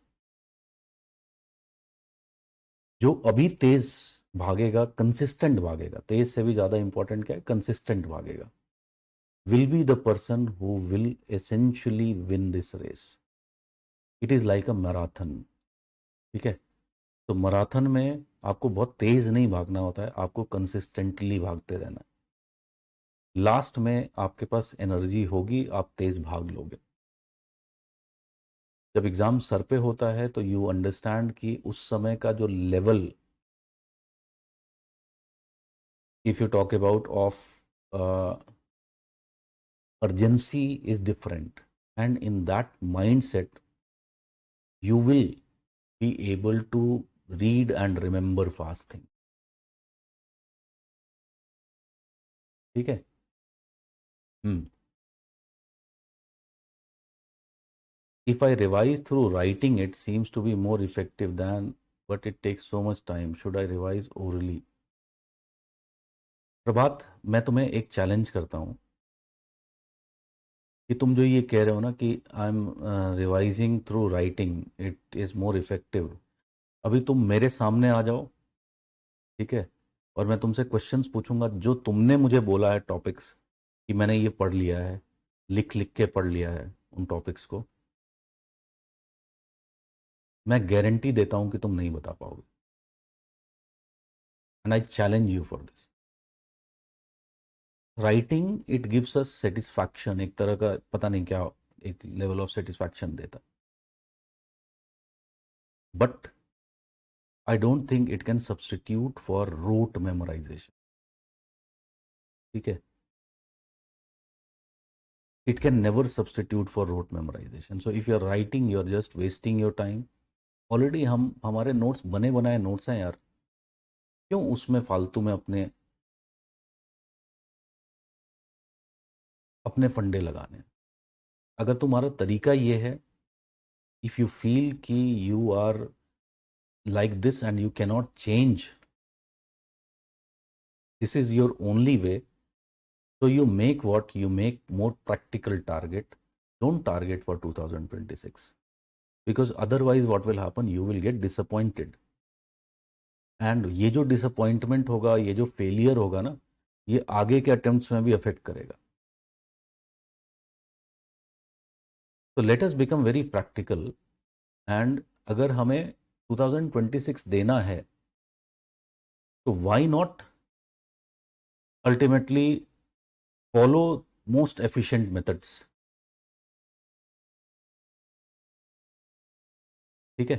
जो अभी तेज भागेगा, कंसिस्टेंट भागेगा. तेज से भी ज्यादा इंपॉर्टेंट क्या है? कंसिस्टेंट भागेगा. Will be the person who will essentially win this race. It is like a marathon. ठीक है. तो मैराथन में आपको बहुत तेज नहीं भागना होता है, आपको कंसिस्टेंटली भागते रहना है. लास्ट में आपके पास एनर्जी होगी, आप तेज भाग लोगे. जब एग्जाम सर पे होता है तो यू अंडरस्टैंड कि उस समय का जो level, if you talk about of urgency is different, and in that mindset you will be able to read and remember fast things. ठीक है. हम्म. If I revise through writing, it seems to be more effective than, but it takes so much time. Should I revise orally? प्रभात, मैं तुम्हें एक challenge करता हूँ कि तुम जो ये कह रहे हो ना कि I am revising through writing, it is more effective. अभी तुम मेरे सामने आ जाओ. ठीक है. और मैं तुमसे क्वेश्चंस पूछूंगा जो तुमने मुझे बोला है टॉपिक्स, कि मैंने ये पढ़ लिया है, लिख लिख के पढ़ लिया है उन टॉपिक्स को. मैं गारंटी देता हूं कि तुम नहीं बता पाओगे. And I challenge you for this. Writing it gives us satisfaction, एक तरह का पता नहीं क्या, एक लेवल ऑफ सेटिस्फैक्शन देता. But I don't think it can substitute for rote memorisation. ठीक है. it can never substitute for rote memorization. So if you're writing, you're just wasting your time. Already हम हमारे नोट्स बने बनाए notes हैं यार. क्यों उसमें फालतू में अपने अपने फंडे लगाने हैं? अगर तुम्हारा तरीका ये है, इफ यू फील कि you are like this and you cannot change, this is your only way, so you make what you make more practical target. Don't target for 2026, because otherwise what will happen, you will get disappointed. And ये जो disappointment होगा, ये जो failure होगा ना, ये आगे के अटेम्प्ट्स में भी अफेक्ट करेगा. तो let us become very practical. And अगर हमें 2026 देना है तो why not ultimately follow most efficient methods. ठीक है.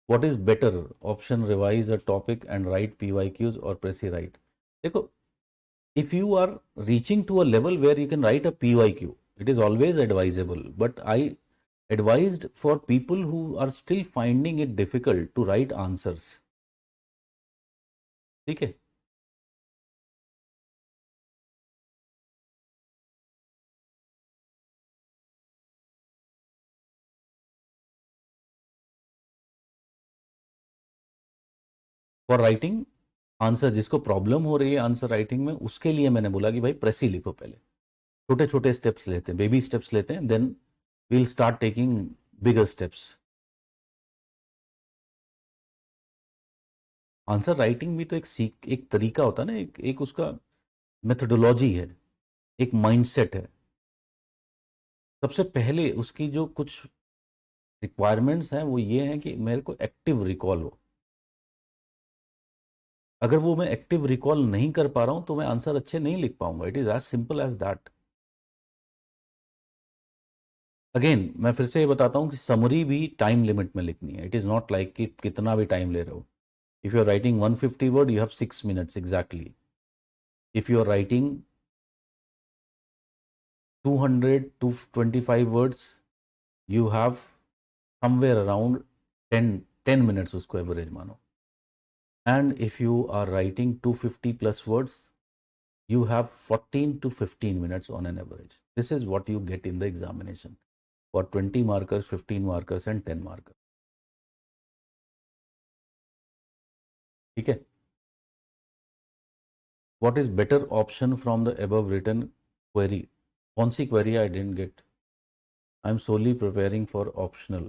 What is better option? Revise a topic and right PYQs और प्रेसी राइट. देखो, if you are reaching to a level where you can write a PYQ, it is always advisable. But I advised for people who are still finding it difficult to write answers. ठीक है. For writing answer, जिसको problem हो रही है answer writing में, उसके लिए मैंने बोला कि भाई प्रेसी लिखो पहले. छोटे छोटे स्टेप्स लेते हैं, बेबी स्टेप्स लेते हैं, देन वील स्टार्ट टेकिंग बिगर स्टेप्स. आंसर राइटिंग भी तो एक सीख, एक तरीका होता है ना, एक उसका मेथोडोलॉजी है, एक माइंडसेट है. सबसे पहले उसकी जो कुछ रिक्वायरमेंट्स हैं वो ये हैं कि मेरे को एक्टिव रिकॉल हो। अगर वो मैं एक्टिव रिकॉल नहीं कर पा रहा हूं तो मैं आंसर अच्छे नहीं लिख पाऊंगा। It is as simple as that. Again मैं फिर से ये बताता हूँ कि समरी भी टाइम लिमिट में लिखनी है। इट इज नॉट लाइक कि कितना भी टाइम ले रहे हो। If you are writing 150 word you have 6 minutes exactly. If you are writing 200 to 25 words you have somewhere around 10 minutes उसको एवरेज मानो। and if you are writing 250 plus words you have 14 to 15 minutes on an average. This is what you get in the examination for 20 markers, 15 markers and 10 markers. ठीक है। what is better option from the above written query? कौन सी query? I didn't get. I'm solely preparing for optional.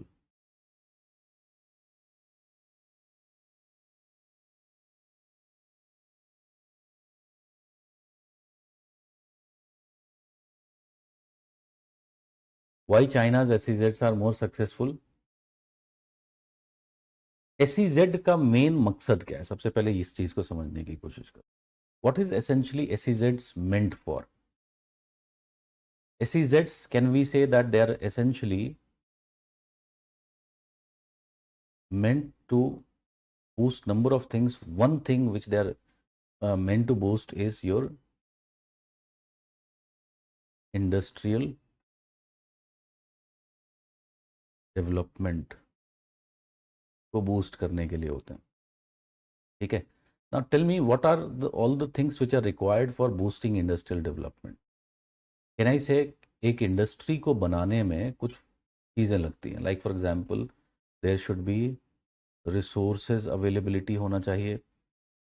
Why China's SEZs are more successful? SEZ का main मकसद क्या है? सबसे पहले इस चीज को समझने की कोशिश करो। What is essentially SEZs meant for? SEZs, can we say that they are essentially meant to boost number of things? One thing which they are meant to boost is your industrial development को boost करने के लिए होते हैं। ठीक है। Now tell me what are all the things which are required for boosting industrial development? Can I say एक industry को बनाने में कुछ चीज़ें लगती हैं। Like for example there should be resources availability होना चाहिए।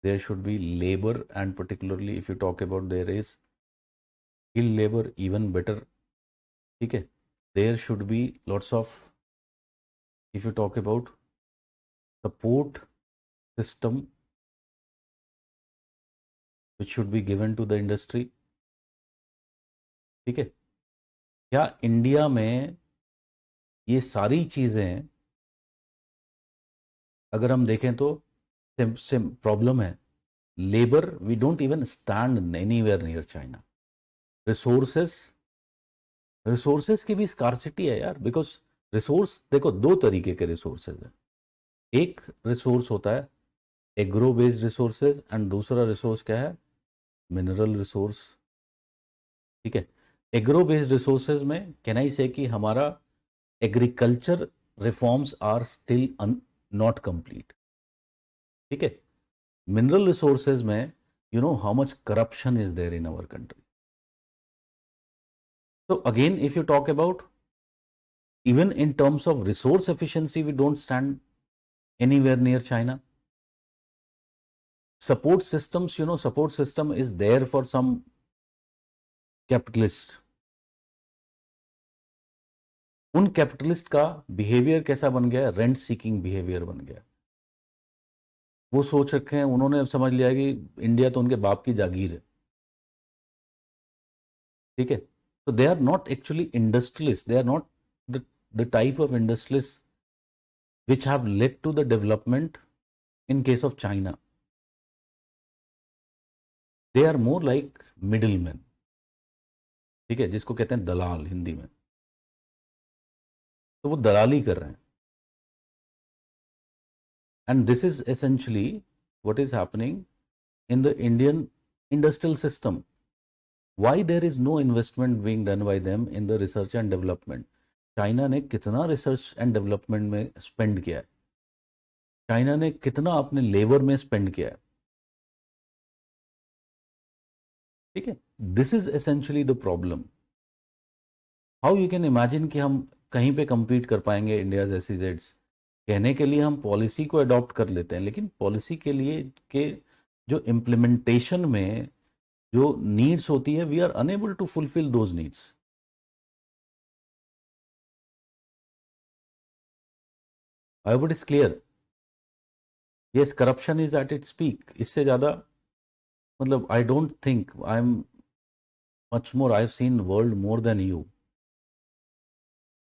There should be labour and particularly if you talk about there is skill labour even better. ठीक है। There should be lots of, if you talk about support system which should be given to the industry. ठीक है। क्या India में ये सारी चीज़ें अगर हम देखें तो सिम प्रॉब्लम है। Labour, we don't even stand anywhere near China. Resources, resources की भी स्कार्सिटी है यार। बिकॉज रिसोर्स देखो दो तरीके के रिसोर्सेज है। एक रिसोर्स होता है एग्रो बेस्ड रिसोर्सेज एंड दूसरा रिसोर्स क्या है? Mineral resource. ठीक है। एग्रो बेस्ड रिसोर्सेज में कैन आई से कि हमारा agriculture reforms are still not complete. ठीक है। मिनरल रिसोर्सेज में you know how much corruption is there in our country. So again, if you talk about even in terms of resource efficiency, we don't stand anywhere near China. Support systems, you know, support system is there for some capitalist. उन capitalist का behaviour कैसा बन गया? Rent seeking behaviour बन गया। वो सोच रखे हैं, उन्होंने अब समझ लिया कि इंडिया तो उनके बाप की जागीर है। ठीक है। तो they are not actually industrialist, they are not the type of industrialist which have led to the development in case of China. They are more like middlemen. ठीक है। जिसको कहते हैं दलाल हिंदी में। तो वो दलाली कर रहे हैं। And this is essentially what is happening in the Indian industrial system. Why there is no investment being done by them in the research and development? China ने कितना रिसर्च एंड डेवलपमेंट में स्पेंड किया है? China ने कितना अपने labour में spend किया है? ठीक है। This is essentially the problem. How you can imagine कि हम कहीं पे compete कर पाएंगे इंडिया जैसी जेड्स? कहने के लिए हम पॉलिसी को अडॉप्ट कर लेते हैं, लेकिन पॉलिसी के लिए के जो इम्प्लीमेंटेशन में जो नीड्स होती है, we are unable to fulfil those needs. I hope it is clear. Yes, corruption is at its peak. इससे ज्यादा मतलब I don't think I am much more, I have seen world more than you.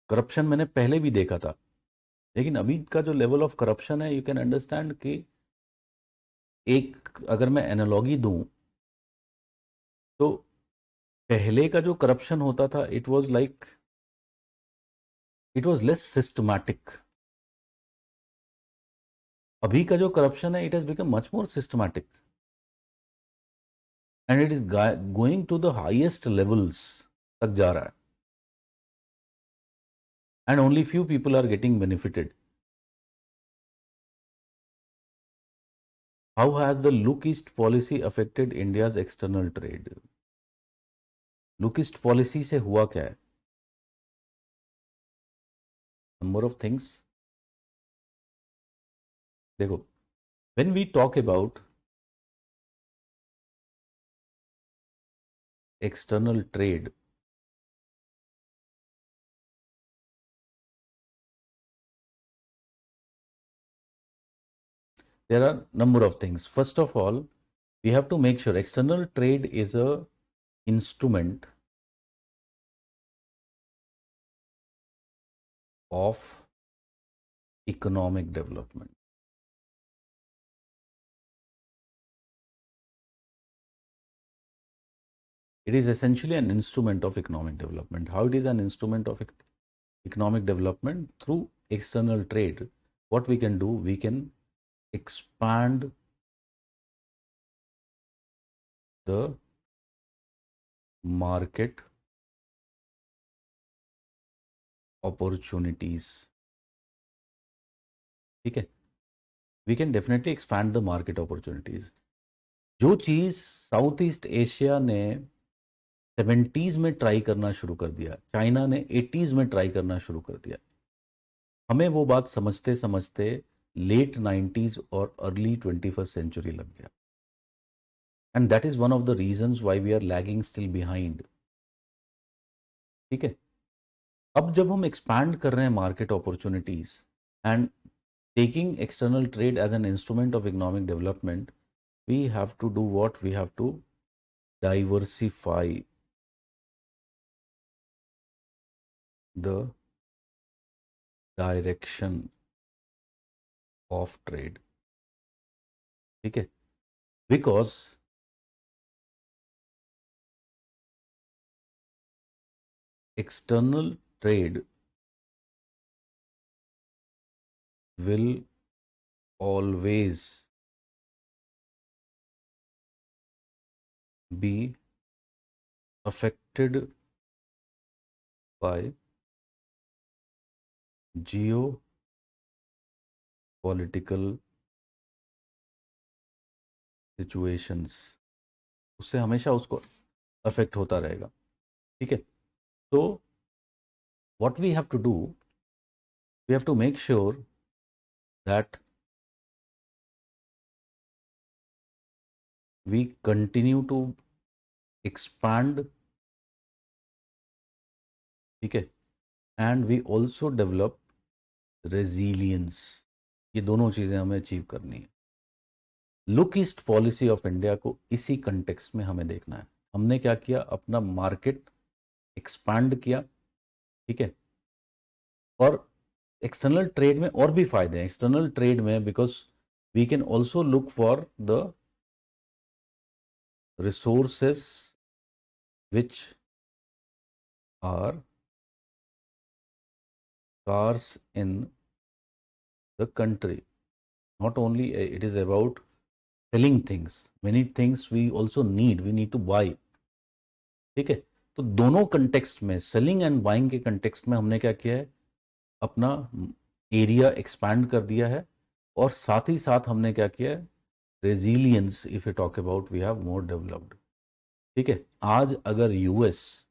Corruption मैंने पहले भी देखा था, लेकिन अभी का जो लेवल ऑफ करप्शन है, यू कैन अंडरस्टैंड कि एक अगर मैं एनालॉगी दूं तो पहले का जो करप्शन होता था इट वाज लेस सिस्टमैटिक। अभी का जो करप्शन है, it has become much more systematic and it is going to the highest levels तक जा रहा है, and only few people are getting benefited. How has the look east policy affected India's external trade? Look east policy से हुआ क्या है? Number of things. देखो, when we talk about external trade, there are number of things. First of all, we have to make sure external trade is a instrument of economic development. It is essentially an instrument of economic development. How it is an instrument of economic development? Through external trade. What we can do, we can expand the market opportunities. ठीक है, we can definitely expand the market opportunities. जो चीज south East Asia ने 70s में try करना शुरू कर दिया, चाइना ने 80s में ट्राई करना शुरू कर दिया, हमें वो बात समझते समझते लेट 90s और अर्ली 21st सेंचुरी लग गया, and that is one of the reasons why we are lagging still behind. ठीक है, अब जब हम एक्सपैंड कर रहे हैं market opportunities and taking external trade as an instrument of economic development, we have to do what, we have to diversify the direction of trade. ठीक है, because external trade will always be affected by geopolitical situations। उससे हमेशा उसको affect होता रहेगा। ठीक है, तो what we have to do, we have to make sure that we continue to expand, ठीक है, and we also develop resilience। ये दोनों चीजें हमें अचीव करनी है। Look east policy of India को इसी कंटेक्स्ट में हमें देखना है। हमने क्या किया, अपना मार्केट एक्सपांड किया। ठीक है, और एक्सटर्नल ट्रेड में और भी फायदे हैं एक्सटर्नल ट्रेड में, because we can also look for the resources which are scarce in the country। not only it is about selling things, many things we also need, we need to buy। ठीक है, तो दोनों context में, selling and buying के context में हमने क्या किया है, अपना एरिया एक्सपैंड कर दिया है, और साथ ही साथ हमने क्या किया है, resilience if you talk about, we have more developed. ठीक है, आज अगर यूएस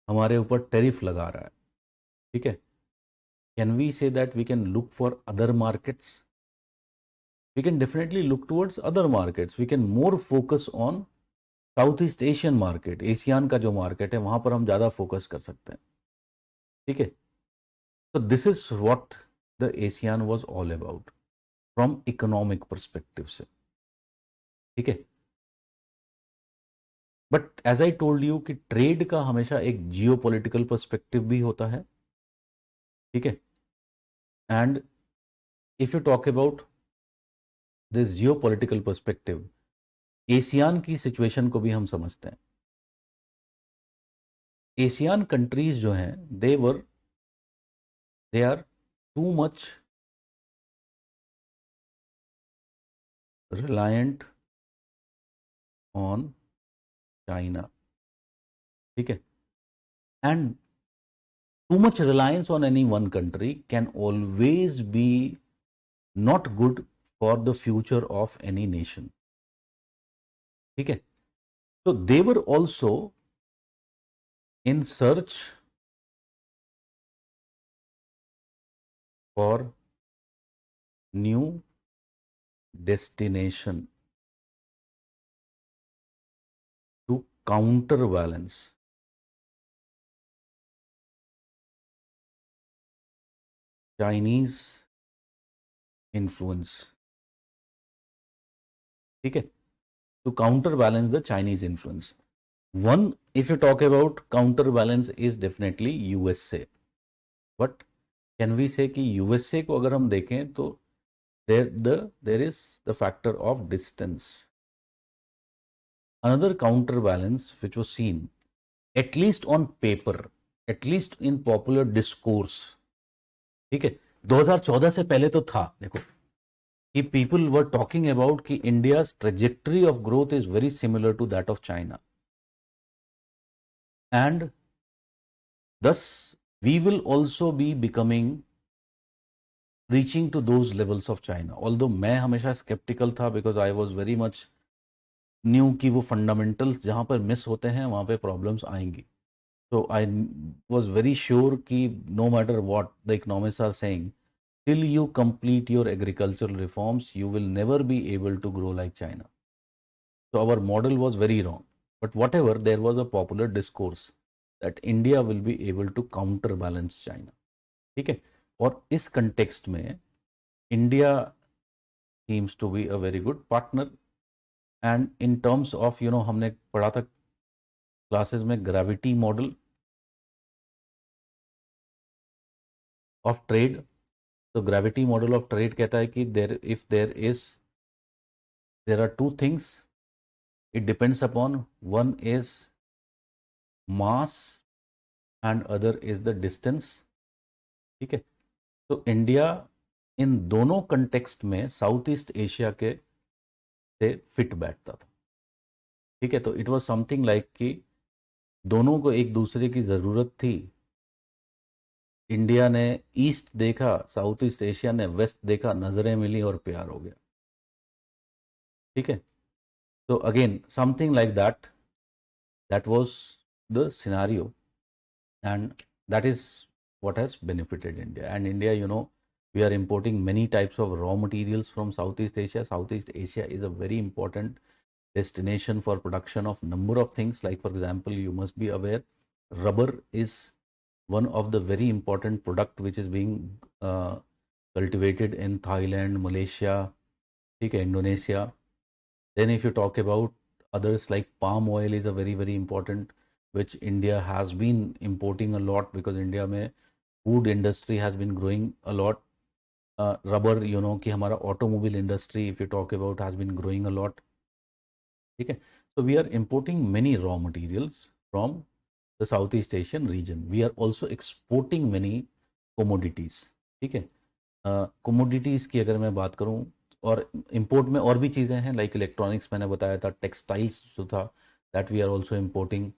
हमारे ऊपर टैरिफ लगा रहा है, ठीक है, can we say that we can look for other markets? We can definitely look towards other markets, we can more focus on South East Asian market, ASEAN का जो मार्केट है वहां पर हम ज्यादा फोकस कर सकते हैं। ठीक है, तो this is what the ASEAN was all about from economic perspective से। ठीक है, but as I told you कि ट्रेड का हमेशा एक जियो पॉलिटिकल परस्पेक्टिव भी होता है, ठीक है। And if you talk about this geopolitical perspective, ASEAN की सिचुएशन को भी हम समझते हैं। एशियान कंट्रीज जो हैं they are too much reliant on China, ठीक है। And too much reliance on any one country can always be not good for the future of any nation, ठीक है। So they were also in search for new destination to counterbalance Chinese influence, ठीक है, to counterbalance the Chinese influence. One, if you talk about counterbalance, is definitely USA. But can we say कि USA को अगर हम देखें तो there is the factor of distance. Another counterbalance which was seen, at least on paper, at least in popular discourse, ठीक है, 2014 से पहले तो था, देखो कि people were talking about कि India's trajectory of growth is very similar to that of China, and thus we will also be becoming reaching to those levels of China. Although मैं हमेशा skeptical था because I was very much new कि वो fundamentals जहाँ पर miss होते हैं वहाँ पे प्रॉब्लम्स आएंगी। तो आई वॉज वेरी श्योर कि no matter what the economics are saying, till you complete your agricultural reforms, you will never be able to grow like China. So our model was very wrong. But whatever, there was a popular discourse that India will be able to counterbalance China. ठीक है, और इस context में India seems to be a very good partner. And in terms of हमने पढ़ा था classes में gravity model of trade. तो ग्रेविटी मॉडल ऑफ ट्रेड कहता है कि there are two things it depends upon, one is mass and other is the distance, ठीक है। तो इंडिया इन दोनों कंटेक्स्ट में साउथ ईस्ट एशिया के से फिट बैठता था, ठीक है। तो इट वाज समथिंग लाइक कि दोनों को एक दूसरे की ज़रूरत थी। इंडिया ने ईस्ट देखा, साउथ ईस्ट एशिया ने वेस्ट देखा, नजरें मिली और प्यार हो गया, ठीक है। तो again something like that was the scenario, and that is what has benefited India. And India, we are importing many types of raw materials from Southeast Asia. Southeast Asia is a very important destination for production of number of things. Like for example, you must be aware, rubber is one of the very important product which is being cultivated in Thailand, Malaysia, okay, Indonesia. Then if you talk about others, like palm oil is a very very important, which India has been importing a lot because India में food industry has been growing a lot. Rubber, कि हमारा automobile industry, if you talk about, has been growing a lot, ठीक है। So we are importing many raw materials from the Southeast Asian region. We are also exporting many commodities, ठीक है। commodities की अगर मैं बात करूं, और इंपोर्ट में और भी चीज़ें हैं, लाइक इलेक्ट्रॉनिक्स मैंने बताया था, टेक्सटाइल्स जो था, that we are also importing.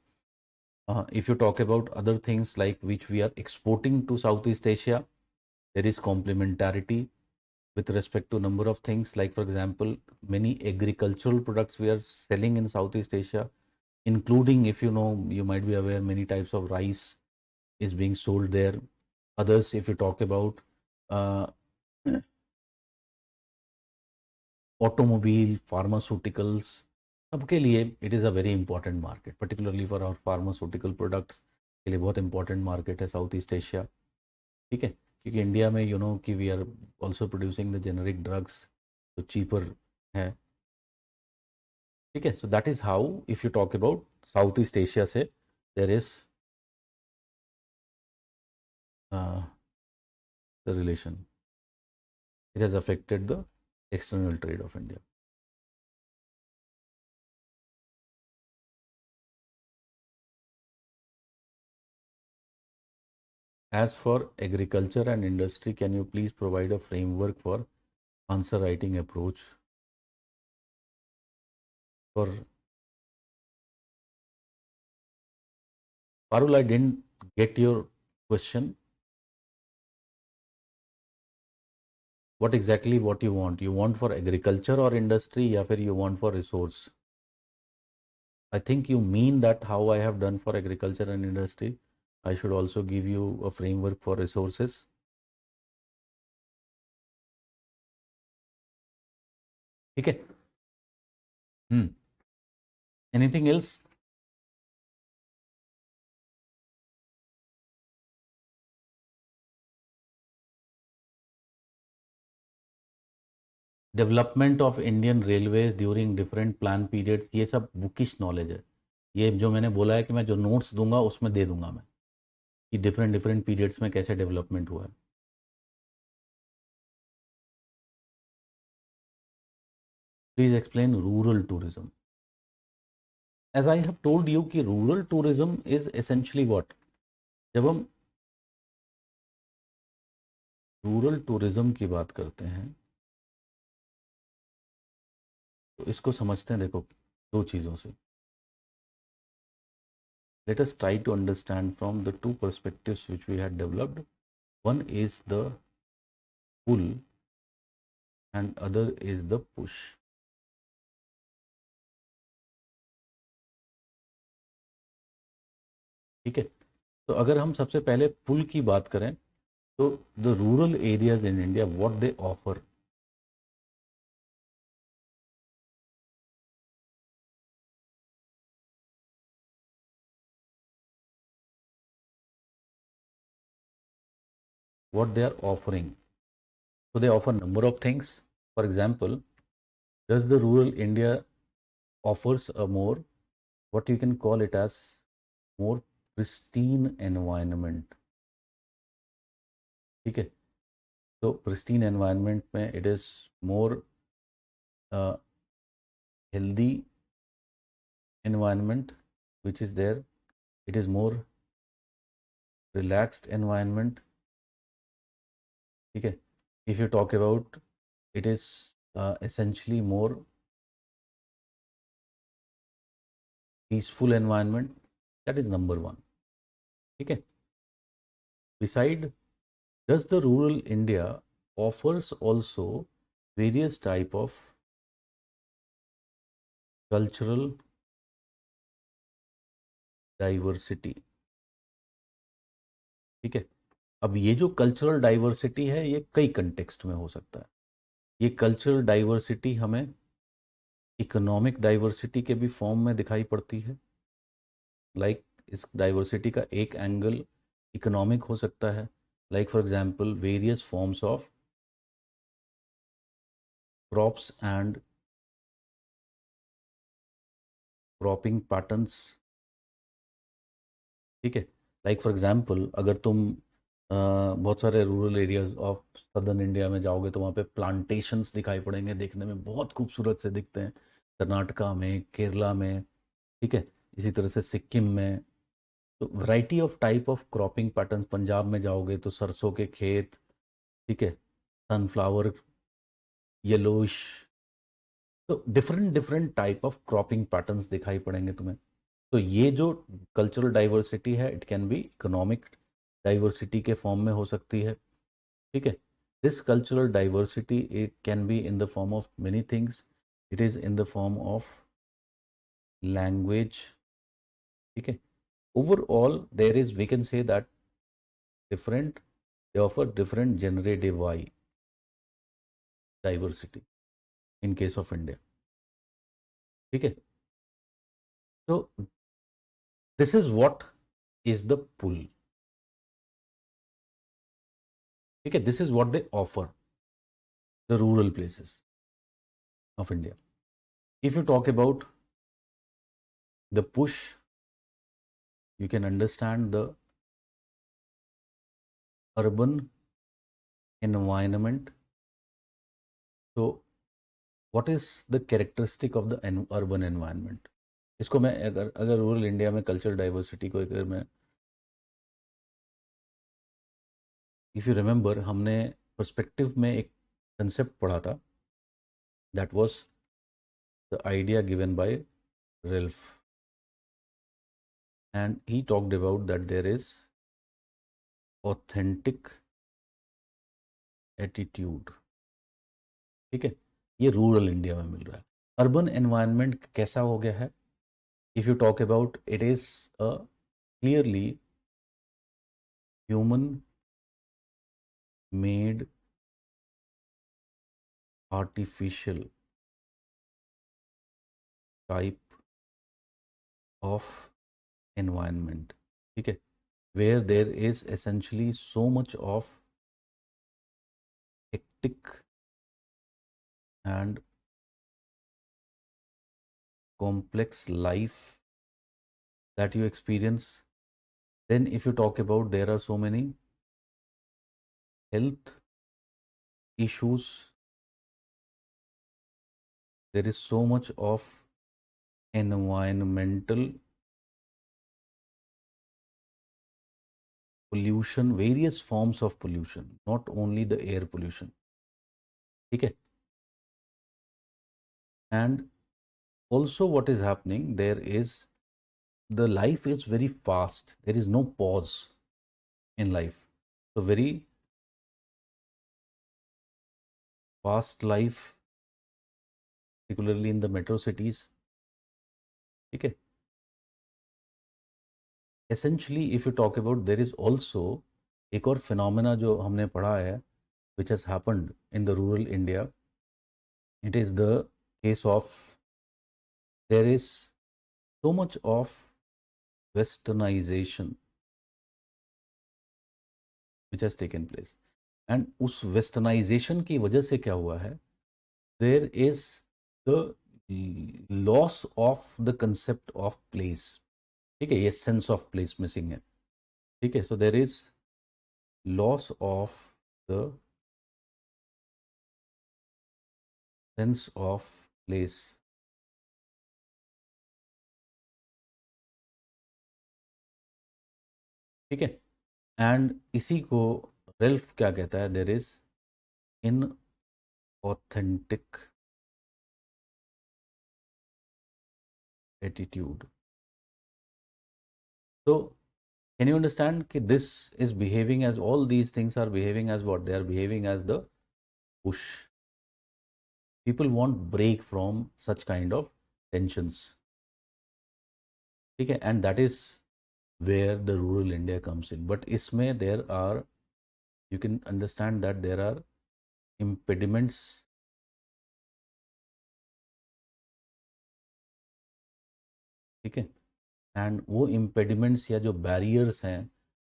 If you talk about other things like which we are exporting to South East Asia, there is complementarity with respect to number of things. Like for example, many agricultural products we are selling in Southeast Asia, including, if you know, you might be aware, many types of rice is being sold there. Others, if you talk about uh, automobile, pharmaceuticals, सबके लिए it is a very important market, particularly for our pharmaceutical products के लिए बहुत important market है South East Asia, ठीक है। क्योंकि India में कि we are also producing the generic drugs तो चीपर है, ठीक है। So that is how, if you talk about South East Asia से there is the relation, it has affected the external trade of India. As for agriculture and industry, can you please provide a framework for answer writing approach for Parul? I didn't get your question. What exactly what you want? You want for agriculture or industry, या फिर you want for resource? I think you mean that how I have done for agriculture and industry, I should also give you a framework for resources. ठीक है. Anything else? Development of Indian railways during different plan periods, ये सब bookish knowledge है. ये जो मैंने बोला है कि मैं जो नोट्स दूंगा उसमें दे दूंगा मैं, कि डिफरेंट डिफरेंट पीरियड्स में कैसे डेवलपमेंट हुआ है. Please explain rural tourism. As I have told you कि rural tourism is essentially what. जब हम रूरल टूरिज्म की बात करते हैं तो इसको समझते हैं, देखो, दो चीज़ों से. Let us try to understand from the two perspectives which we had developed. One is the pull and other is the push. ठीक है. तो अगर हम सबसे पहले पुल की बात करें तो the rural areas in India, what they offer. What they are offering. So they offer number of things. For example, does the rural India offers a more, what you can call it as, more pristine environment. ठीक है. तो pristine environment में it is more healthy environment which is there. It is more relaxed environment. ठीक है. If you talk about, it is essentially more peaceful environment. That is number one. ठीक है. Beside, does the rural India offers also various type of cultural diversity. ठीक है. अब ये जो cultural diversity है ये कई कंटेक्स्ट में हो सकता है. ये कल्चरल डाइवर्सिटी हमें इकोनॉमिक डाइवर्सिटी के भी फॉर्म में दिखाई पड़ती है. लाइक इस डाइवर्सिटी का एक एंगल इकोनॉमिक हो सकता है. Like for example various forms of crops and cropping patterns. ठीक है. लाइक फॉर एग्जांपल अगर तुम बहुत सारे rural areas of southern India में जाओगे तो वहाँ पे प्लांटेशंस दिखाई पड़ेंगे, देखने में बहुत खूबसूरत से दिखते हैं. कर्नाटका में, केरला में. ठीक है. इसी तरह से सिक्किम में. तो variety of type of cropping pattern. Punjab में जाओगे तो सरसों के खेत. ठीक है. Sunflower, yellowish. तो different different type of cropping patterns दिखाई पड़ेंगे तुम्हें. तो ये जो कल्चरल डाइवर्सिटी है it can be economic diversity के फॉर्म में हो सकती है. ठीक है. This cultural diversity it can be in the form of many things. It is in the form of language. ठीक है. overall there is, we can say that different, they offer different generative y diversity in case of India. ठीक है. तो this is what is the pull. ठीक है. This is what they offer the rural places of India. If you talk about the push, you can understand the urban environment. So what is the characteristic of the urban environment? इसको मैं अगर अगर rural India में cultural diversity को अगर मैं, if you remember, हमने perspective में एक कंसेप्ट पढ़ा था, that was the idea given by Relph, and he talked about that there is authentic attitude. ठीक है, ये रूरल इंडिया में मिल रहा है। अर्बन एनवायरनमेंट कैसा हो गया है? If you talk about, it is a clearly human made artificial type of environment, ठीक है, where there is essentially so much of hectic and complex life that you experience. Then if you talk about, there are so many health issues, there is so much of environmental pollution, various forms of pollution, not only the air pollution, ठीक है. And also what is happening, there is, the life is very fast, there is no pause in life, so very fast life, particularly in the metro cities, ठीक है. Essentially if you talk about, there is also एक और phenomena जो हमने पढ़ा है, which has happened in the rural India. It is the case of, there is so much of westernization which has taken place, and उस westernization की वजह से क्या हुआ है, there is the loss of the concept of place, ठीक है, ये sense of place missing है, ठीक है. So there is loss of the sense of place, ठीक है. एंड इसी को रेल्फ क्या कहता है, there is inauthentic attitude. तो कैन यू अंडरस्टैंड कि this is behaving as, all these things are behaving as what, they are behaving as the push. People want break from such kind of tensions, ठीक है, and that is where the rural India comes in. But इसमें there are, you can understand that there are impediments, ठीक है. And वो impediments या जो barriers हैं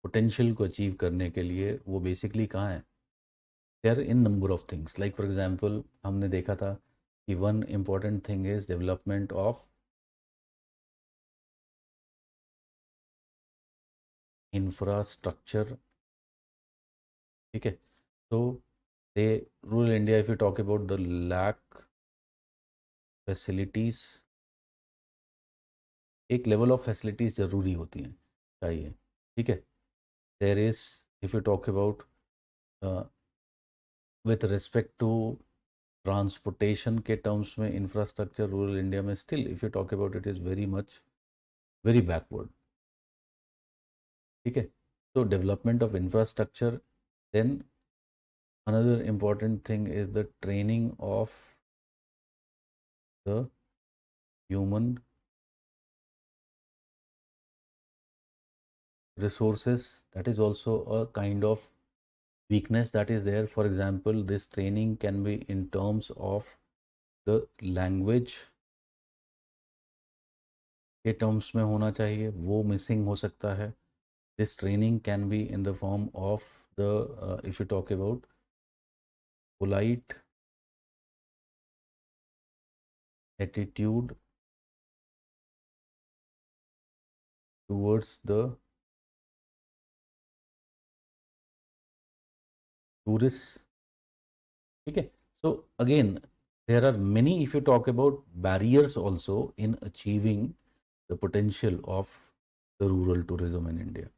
potential को achieve करने के लिए, वो basically कहाँ हैं? they are in number of things. Like for example, हमने देखा था कि one important thing is development of infrastructure, ठीक है. तो they, rural India, if you talk about the lack facilities, एक लेवल ऑफ फैसिलिटीज़ ज़रूरी होती हैं, चाहिए, ठीक है. There is, if you talk about with respect to transportation के टर्म्स में, इंफ्रास्ट्रक्चर रूरल इंडिया में still, if you talk about, it is very much, very backward, ठीक है. तो development of infrastructure, then another important thing is the training of the human resources. That is also a kind of weakness that is there. For example, this training can be in terms of the language के terms में होना चाहिए, वो missing हो सकता है. This training can be in the form of the, if you talk about polite attitude towards the tourists. ठीक है. So again, there are many, if you talk about barriers also in achieving the potential of the rural tourism in India.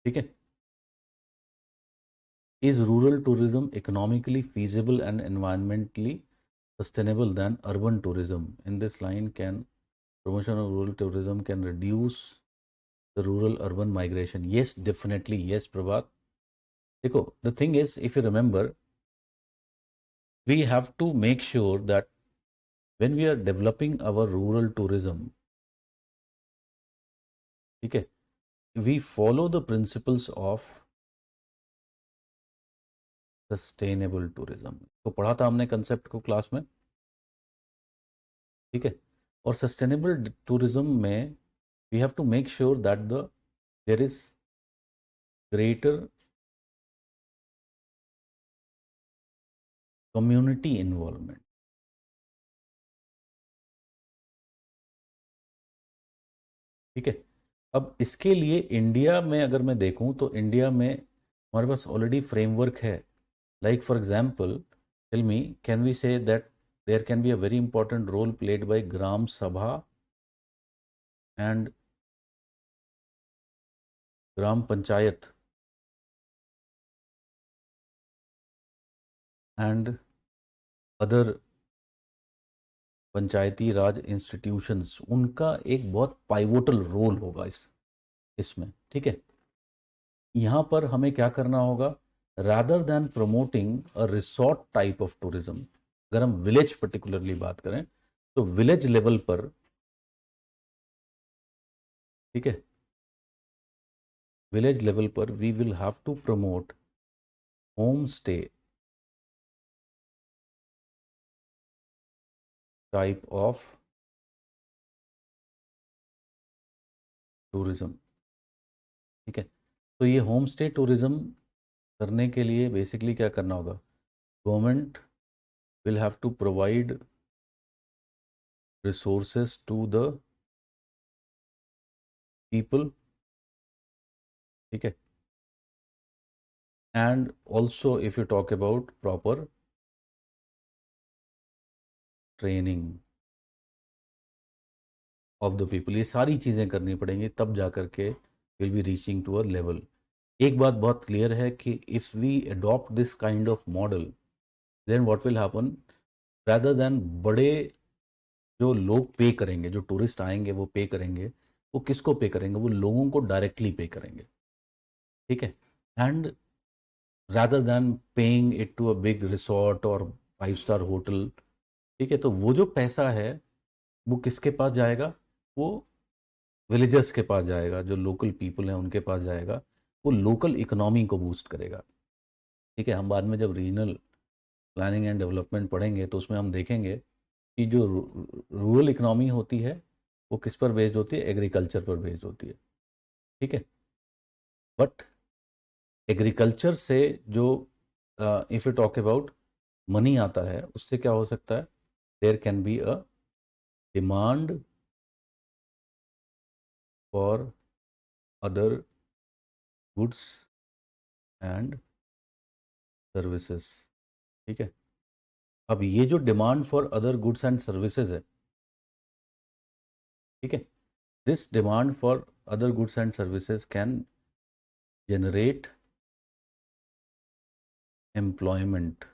ठीक है. Is rural tourism economically feasible and environmentally sustainable than urban tourism? In this line, can promotion of rural tourism can reduce the rural urban migration? Yes, definitely. Yes, Prabhat. Dekho, the thing is, if you remember, we have to make sure that when we are developing our rural tourism, okay, we follow the principles of sustainable tourism. तो पढ़ा था हमने concept को class में. ठीक है. और sustainable tourism में we have to make sure that there is greater community involvement. ठीक है. अब इसके लिए इंडिया में अगर मैं देखूं तो इंडिया में हमारे पास ऑलरेडी फ्रेमवर्क है. Like for example, tell me, can we say that there can be a very important role played by gram sabha and gram panchayat and other Panchayati Raj institutions. उनका एक बहुत पाइवोटल रोल होगा इसमें. ठीक है. यहाँ पर हमें क्या करना होगा, rather than promoting a resort type of tourism, अगर हम विलेज पर्टिकुलरली बात करें तो विलेज लेवल पर, ठीक है, विलेज लेवल पर we will have to promote home stay type of tourism. ठीक है. तो ये होम स्टे टूरिज्म करने के लिए बेसिकली क्या करना होगा, government will have to provide resources to the people. ठीक है. And also if you talk about proper training of the people, ये सारी चीज़ें करनी पड़ेंगी तब जा करके will be reaching to a level. एक बात बहुत क्लियर है कि if we adopt this kind of model, then what will happen, rather than बड़े जो लोग पे करेंगे, जो टूरिस्ट आएंगे वो पे करेंगे, वो किसको पे करेंगे, वो लोगों को डायरेक्टली पे करेंगे. ठीक है. And rather than paying it to a big resort or 5 star hotel. ठीक है. तो वो जो पैसा है वो किसके पास जाएगा, वो विलेजर्स के पास जाएगा, जो लोकल पीपल हैं उनके पास जाएगा. वो लोकल इकोनॉमी को बूस्ट करेगा. ठीक है. हम बाद में जब रीजनल प्लानिंग एंड डेवलपमेंट पढ़ेंगे तो उसमें हम देखेंगे कि जो रूरल इकोनॉमी होती है वो किस पर बेस्ड होती है, एग्रीकल्चर पर बेस्ड होती है. ठीक है. बट एग्रीकल्चर से जो if you talk about money आता है, उससे क्या हो सकता है, there can be a demand for other goods and services. ठीक है. अब ये जो demand for other goods and services है, ठीक है, this demand for other goods and services can generate employment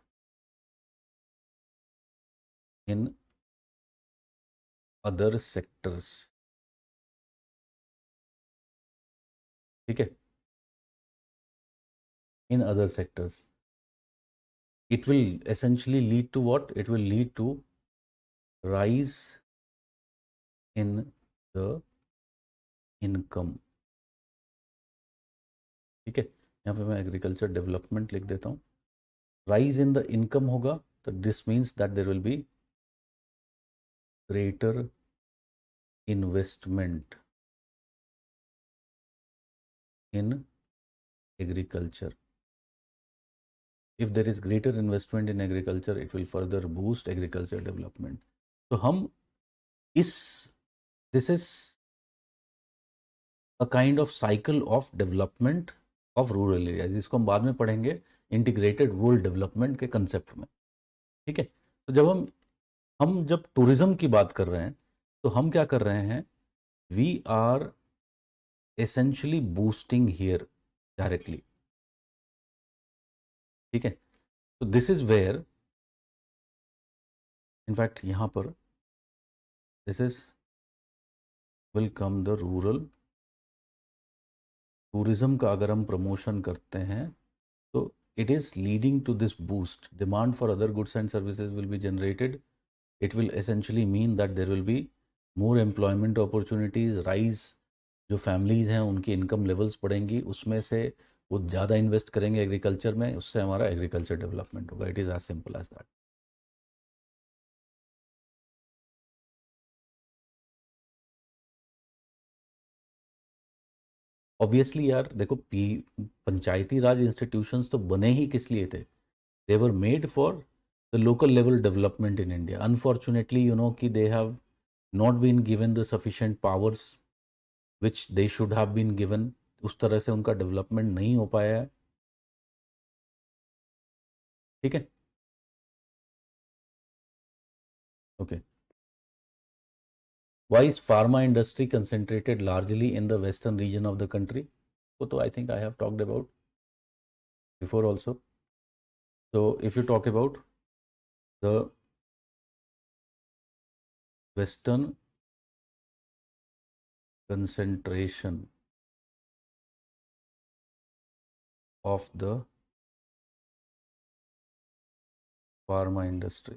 in other sectors. ठीक है. In other sectors, it will essentially lead to what? It will lead to rise in the income. ठीक है. यहाँ पे मैं एग्रीकल्चर डेवलपमेंट लिख देता हूँ. राइज इन द इनकम होगा तो this means that there will be greater investment in agriculture. if there is greater investment in agriculture, it will further boost agriculture development. तो हम इस this is a kind of cycle of development of rural area, जिसको हम बाद में पढ़ेंगे integrated rural development के concept में। ठीक है, तो जब हम जब टूरिज्म की बात कर रहे हैं तो हम क्या कर रहे हैं, we are essentially boosting here directly. ठीक है, तो दिस इज वेयर इनफैक्ट यहाँ पर this is will come the rural tourism का अगर हम प्रमोशन करते हैं तो it is leading to this boost. Demand for other goods and services will be generated. It will essentially mean that there will be more employment opportunities, rise, जो families हैं उनकी income levels बढ़ेंगी, उसमें से वो ज़्यादा इन्वेस्ट करेंगे agriculture में, उससे हमारा एग्रीकल्चर डेवलपमेंट होगा। It is as simple as that. Obviously यार देखो, पंचायती राज इंस्टीट्यूशंस तो बने ही किस लिए थे? They were made for the local level development in India. Unfortunately you know कि they have not been given the sufficient powers which they should have been given. उस तरह से उनका डेवलपमेंट नहीं हो पाया है। ठीक है, okay. Why is pharma industry concentrated largely in the western region of the country? वो तो I think I have talked about before also. So if you talk about the western concentration of the pharma industry,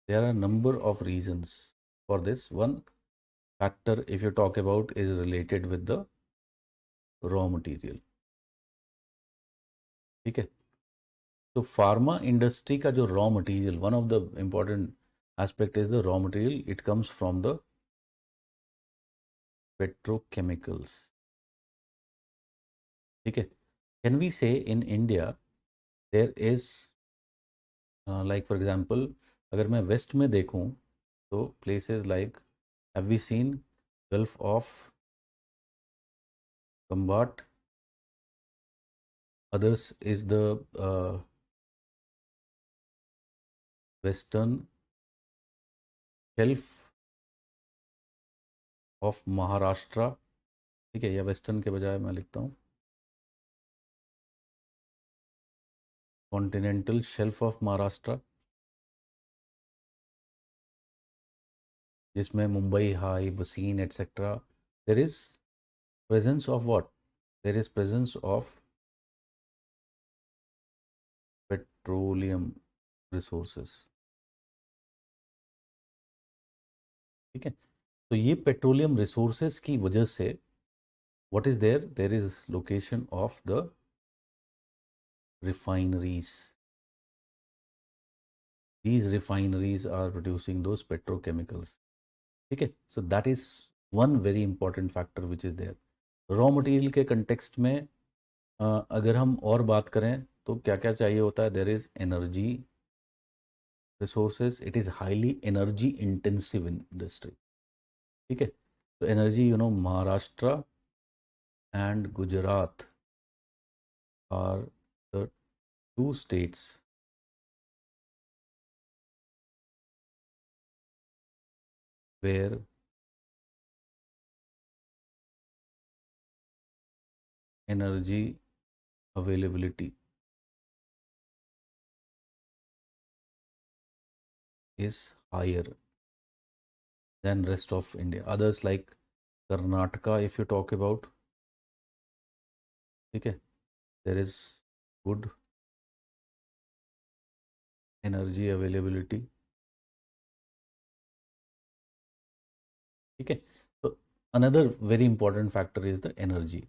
there are a number of reasons for this. One factor, if you talk about, is related with the raw material. ठीक है, तो pharma industry का जो raw material, one of the important aspect is the raw material, it comes from the petrochemicals. ठीक है, can we say in India there is like for example, अगर मैं west में देखूं तो places like, have we seen Gulf of Khambhat, others is the western shelf of Maharashtra. ठीक है, या वेस्टर्न के बजाय मैं लिखता हूँ कॉन्टिनेंटल शेल्फ ऑफ महाराष्ट्र, जिसमें Mumbai High, Bassein etcetera. There is presence of what? There is presence of petroleum resources. ठीक है, तो ये पेट्रोलियम रिसोर्सेस की वजह से what is there, there is location of the refineries. These refineries are producing those petrochemicals. ठीक है, so that is one very important factor which is there. Raw material के कंटेक्स्ट में अगर हम और बात करें तो क्या क्या चाहिए होता है? There is energy resources, it is highly energy intensive industry. ठीक है, तो energy, you know, Maharashtra and Gujarat are the two states where energy availability is higher than rest of India. Others like Karnataka, if you talk about, ठीक है, there is good energy availability। ठीक है, तो another very important factor is the energy.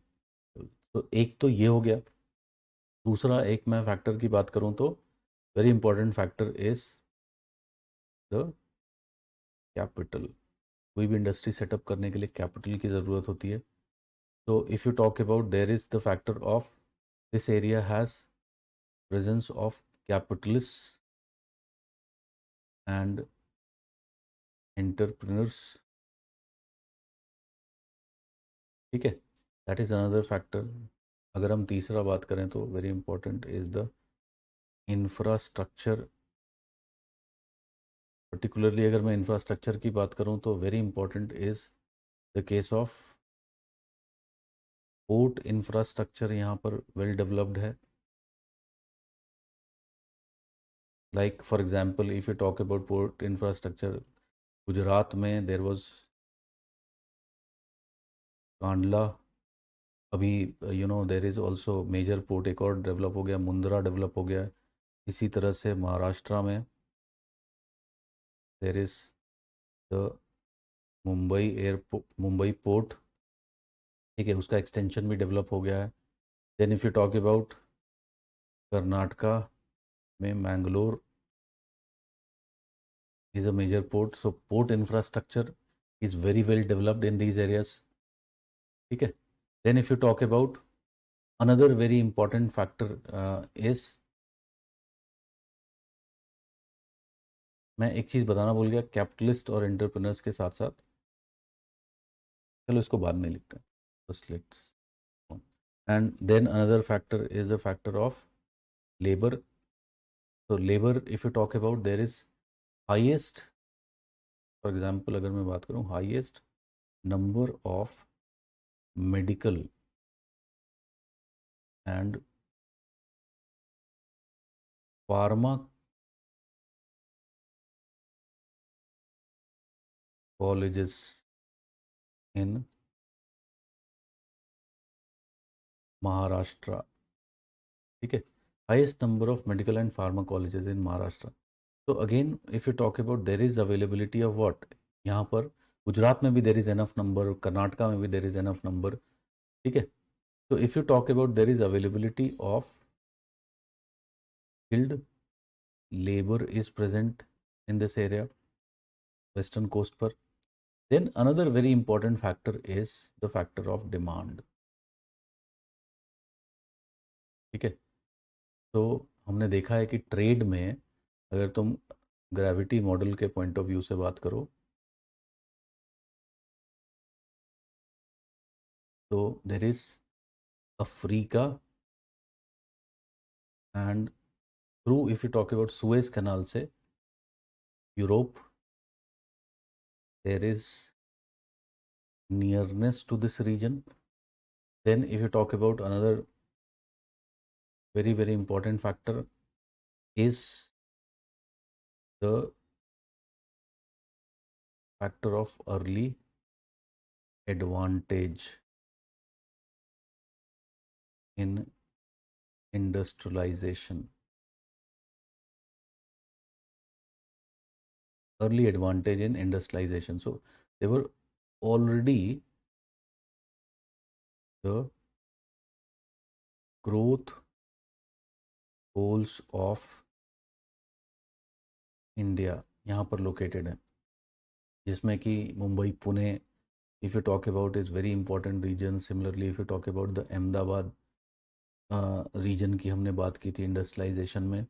तो एक तो ये हो गया, दूसरा एक मैं फैक्टर की बात करूं तो very important factor is the capital. कोई भी इंडस्ट्री सेटअप करने के लिए कैपिटल की ज़रूरत होती है। तो if you talk about, there is the factor of this area has presence of capitalist and entrepreneurs, ठीक है, दैट इज अनदर फैक्टर। अगर हम तीसरा बात करें तो very important is the infrastructure. Particularly अगर मैं इंफ्रास्ट्रक्चर की बात करूं तो very important is the case of port infrastructure, यहाँ पर वेल डेवलप्ड है। Like for example if you talk about port infrastructure, Gujarat में देर वाज कांडला, अभी there is also major port एक और डेवलप हो गया, मुंद्रा डेवलप हो गया। इसी तरह से महाराष्ट्र में there is the Mumbai airport, Mumbai port, ठीक है, उसका एक्सटेंशन भी डेवलप हो गया है। Then if you talk about Karnataka में Mangalore is a major port, so port infrastructure is very well developed in these areas, ठीक है। then if you talk about another very important factor is, मैं एक चीज़ बताना भूल गया, कैपिटलिस्ट और एंटरप्रेन्योर्स के साथ साथ, चलो इसको बाद में लिखते हैं, first let's, and then another factor is the factor of labour. तो labour if you talk about there is highest, for example अगर मैं बात करूं, highest number of medical and pharma colleges in Maharashtra, ठीक है, highest number of medical and pharma colleges in Maharashtra. तो again if you talk about there is availability of what, यहाँ पर गुजरात में भी there is enough number, Karnataka में भी देर इज एनफ नंबर, ठीक है। तो if you talk about there is availability of skilled labor is present in this area, western coast पर, then another very important factor is the factor of demand, ठीक है। तो हमने देखा है कि ट्रेड में अगर तुम ग्रेविटी मॉडल के पॉइंट ऑफ व्यू से बात करो तो there is Africa and through if you talk about Suez canal से Europe, there is nearness to this region. Then if you talk about another very very important factor is the factor of early advantage in industrialization. Early advantage in industrialization. So they were already the growth poles of India यहाँ पर located है, जिसमें कि Mumbai, Pune, if you talk about is very important region. Similarly if you talk about the Ahmedabad region की हमने बात की थी इंडस्ट्रियलाइजेशन में,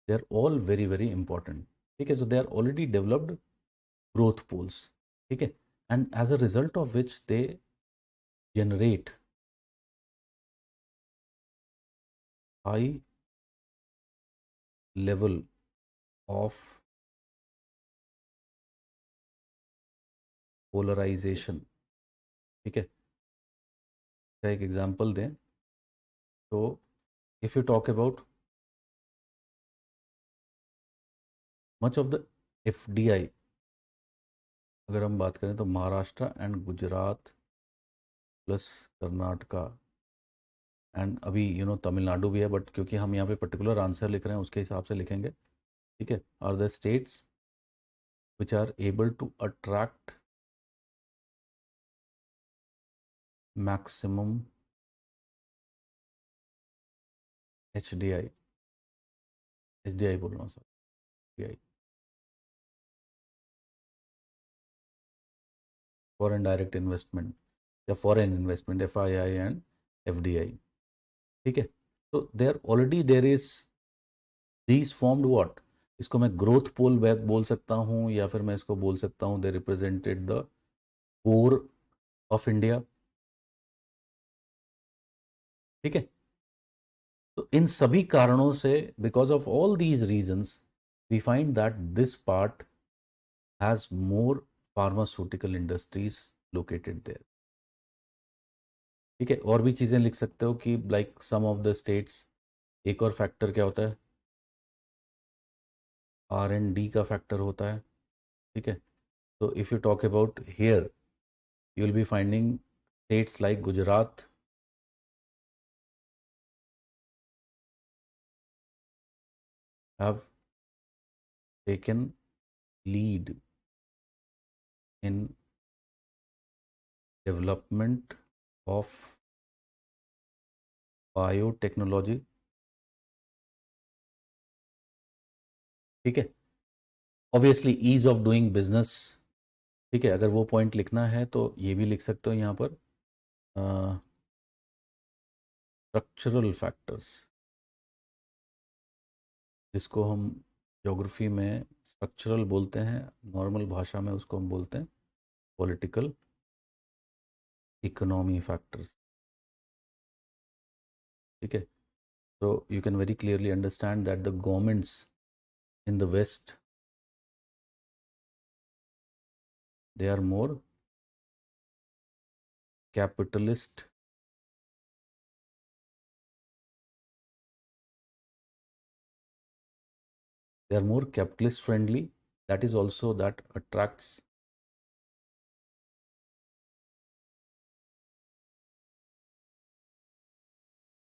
they are all very very important, ठीक है। So they are already developed growth poles, ठीक है, and as a result of which they generate high level of polarisation, ठीक है। एक एग्जांपल दें तो if you talk about much of the FDI, अगर हम बात करें तो Maharashtra and Gujarat plus Karnataka and अभी तमिलनाडु भी है, बट क्योंकि हम यहाँ पे पर्टिकुलर आंसर लिख रहे हैं उसके हिसाब से लिखेंगे, ठीक है, are the states which are able to attract maximum HDI, HDI बोल रहा हूँ sir, HDI foreign direct investment या foreign investment, FII and FDI, ठीक है। तो there already there is these formed what, इसको मैं ग्रोथ पोल बैक बोल सकता हूँ, या फिर मैं इसको बोल सकता हूँ they represented the core of India. ठीक है, तो इन सभी कारणों से, because of all these reasons, we find that this part has more pharmaceutical industries located there. ठीक है, और भी चीज़ें लिख सकते हो कि like some of the states, एक और फैक्टर क्या होता है, R&D का फैक्टर होता है। ठीक है, तो if you talk about here, you will be finding states like Gujarat have taken lead in development of biotechnology। ठीक है, obviously ease of doing business. ठीक है, अगर वो पॉइंट लिखना है तो ये भी लिख सकते हो यहाँ पर, स्ट्रक्चरल फैक्टर्स, जिसको हम ज्योग्राफी में स्ट्रक्चरल बोलते हैं, नॉर्मल भाषा में उसको हम बोलते हैं पॉलिटिकल इकोनॉमी फैक्टर्स। ठीक है, so you can very clearly understand that the governments in the West, they are more capitalist, they are more capitalist friendly. That is also that attracts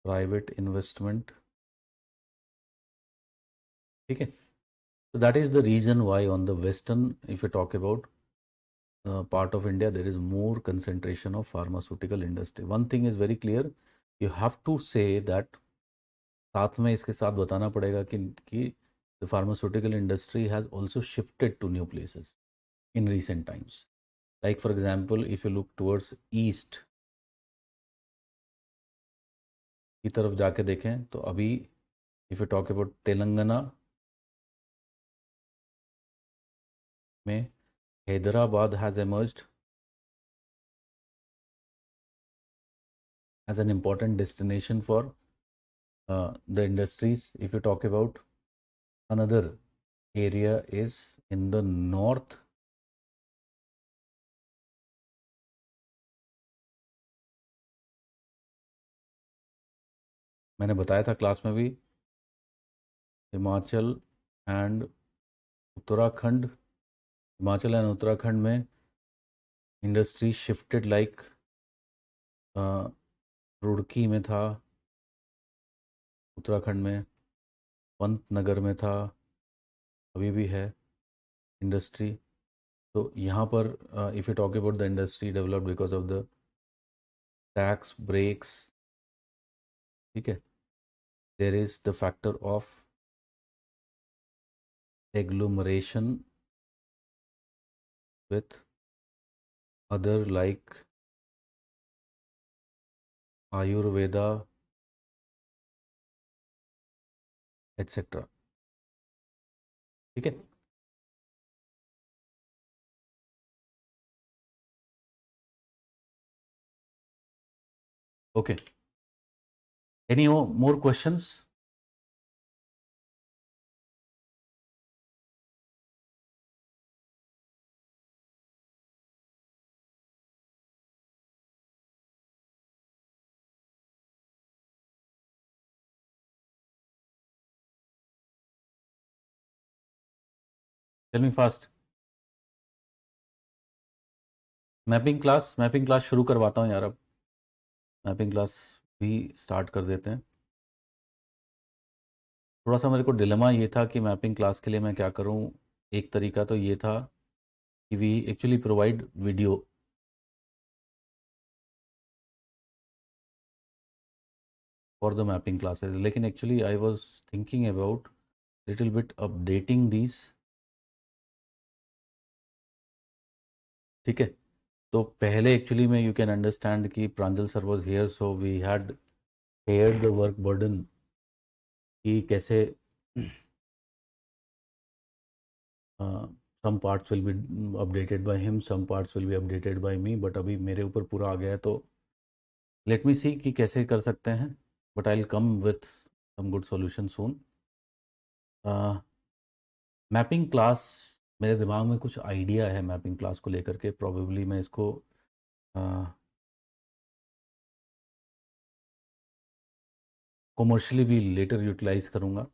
private investment। ठीक है, so that is the reason why on the western, if you talk about part of India, there is more concentration of pharmaceutical industry. One thing is very clear, you have to say that, साथ में इसके साथ बताना पड़ेगा कि the pharmaceutical industry has also shifted to new places in recent times. Like for example, if you look towards east की तरफ जाके देखें तो अभी, if you talk about Telangana में, Hyderabad has emerged as an important destination for the industries. If you talk about another area is in the north, मैंने बताया था क्लास में भी, हिमाचल एंड उत्तराखंड, हिमाचल एंड उत्तराखंड में इंडस्ट्री शिफ्टेड, लाइक रुड़की में था उत्तराखंड में, पंतनगर में था, अभी भी है इंडस्ट्री। तो यहाँ पर if you talk about the industry developed because of the tax breaks, ठीक है, there is the factor of agglomeration with other like Ayurveda, etc. ठीक है, okay, any more questions? Tell me fast. Mapping class शुरू करवाता हूँ यार, अब mapping class भी स्टार्ट कर देते हैं। थोड़ा सा मेरे को डिलेमा ये था कि मैपिंग क्लास के लिए मैं क्या करूँ। एक तरीका तो ये था कि we actually provide video for the mapping classes, लेकिन actually I was thinking about little bit updating these. ठीक है, तो पहले एक्चुअली में यू कैन अंडरस्टैंड कि Pranjal sir was here, so we had shared the work burden कि कैसे some parts will be updated by him, some parts will be updated by me, but अभी मेरे ऊपर पूरा आ गया है, तो लेट मी सी कि कैसे कर सकते हैं, but I will come with some good solution soon. Mapping class, मेरे दिमाग में कुछ आइडिया है मैपिंग क्लास को लेकर के, प्रॉबेबली मैं इसको कॉमर्शियली भी लेटर यूटिलाइज करूँगा।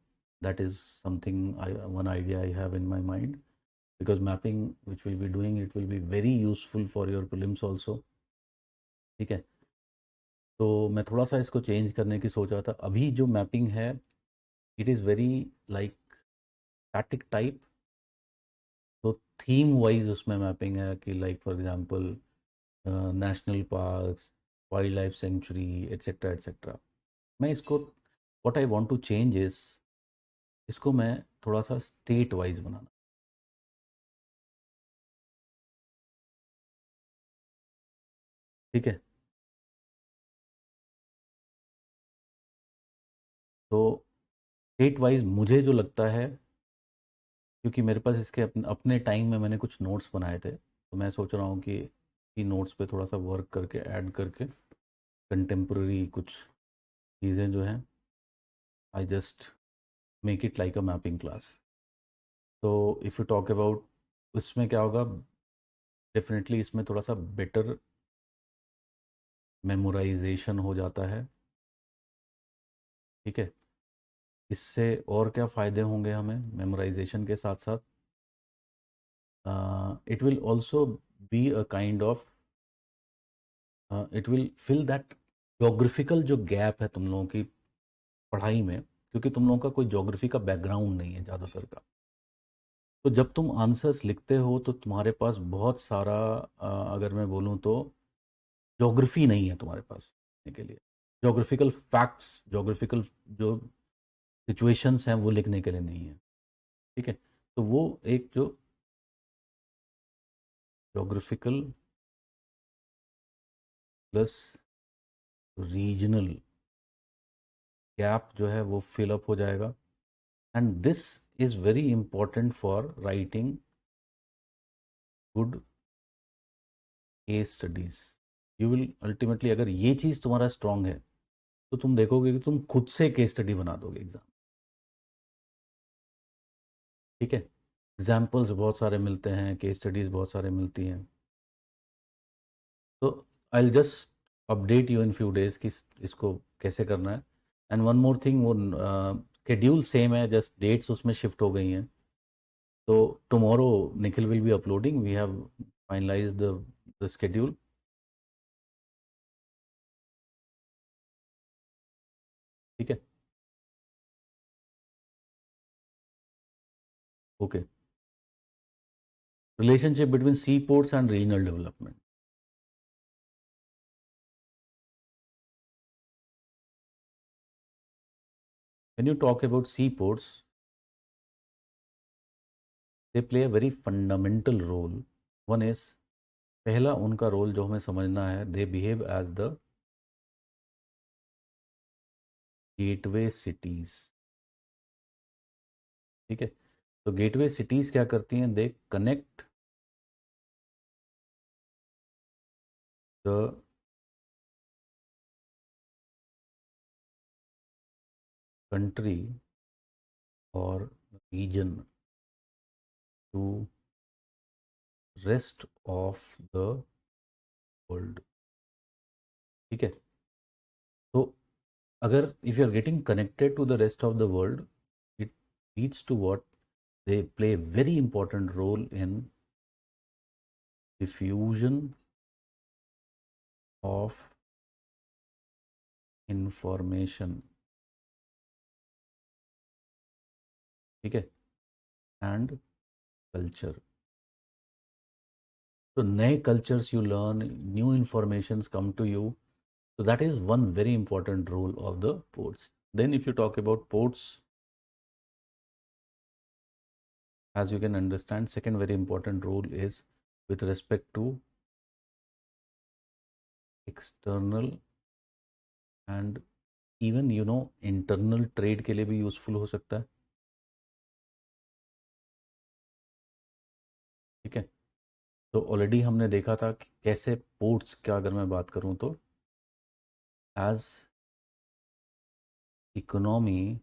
That is something, I one idea I have in my mind, because mapping which we'll be doing, it will be very useful for your prelims also। ठीक है, तो मैं थोड़ा सा इसको चेंज करने की सोच रहा था। अभी जो मैपिंग है, it is very like static type, तो थीम वाइज उसमें मैपिंग है कि like for example national parks, wildlife sanctuary, etcetera etcetera. मैं इसको, what I want to change is, इसको मैं थोड़ा सा स्टेट वाइज बनाना। ठीक है, तो स्टेट वाइज मुझे जो लगता है, क्योंकि मेरे पास इसके अपने टाइम में मैंने कुछ नोट्स बनाए थे, तो मैं सोच रहा हूँ कि नोट्स पे थोड़ा सा वर्क करके ऐड करके कंटेम्प्रेरी कुछ चीज़ें जो हैं, I just make it like a mapping class. तो इफ़ यू टॉक अबाउट, इसमें क्या होगा, डेफिनेटली इसमें थोड़ा सा बेटर मेमोराइजेशन हो जाता है। ठीक है, इससे और क्या फ़ायदे होंगे हमें मेमोराइजेशन के साथ साथ, it will also be a kind of, it will fill that geographical जो गैप है तुम लोगों की पढ़ाई में, क्योंकि तुम लोगों का कोई ज्योग्राफी का बैकग्राउंड नहीं है ज़्यादातर का। तो जब तुम आंसर्स लिखते हो तो तुम्हारे पास बहुत सारा, अगर मैं बोलूँ तो ज्योग्राफी नहीं है तुम्हारे पास लिखने के लिए, ज्योग्राफिकल फैक्ट्स, ज्योग्राफिकल जो सिचुएशंस हैं वो लिखने के लिए नहीं है। ठीक है, तो वो एक जो ज्योग्राफिकल प्लस रीजनल गैप जो है वो फिल अप हो जाएगा, and this is very important for writing good case studies. You will ultimately, अगर ये चीज़ तुम्हारा स्ट्रांग है, तो तुम देखोगे कि तुम खुद से केस स्टडी बना दोगे एग्जाम। ठीक है, एग्जाम्पल्स बहुत सारे मिलते हैं, केस स्टडीज बहुत सारे मिलती हैं, तो I just update you in few days कि इसको कैसे करना है। एंड वन मोर थिंग, वो शेड्यूल सेम है, जस्ट डेट्स उसमें शिफ्ट हो गई हैं। तो tomorrow Nikhil will be uploading, we have finalise the schedule. ठीक है, okay. Relationship between sea ports and regional development. When you talk about seaports, they play a very fundamental role. One is, पहला उनका role जो हमें समझना है, they behave as the gateway cities। ठीक है, तो गेटवे सिटीज क्या करती हैं, दे कनेक्ट द कंट्री और region to rest of the world. ठीक है, तो अगर if you are getting connected to the rest of the world, it leads to what, they play a very important role in diffusion of information। ठीक है, and culture. तो नए cultures you learn, new informations come to you, so that is one very important role of the ports। Then if you talk about ports, as you can understand, second very important role is with respect to external and even internal trade के लिए भी useful हो सकता है। ठीक है। तो already हमने देखा था कि कैसे पोर्ट्स का अगर मैं बात करूं तो as economy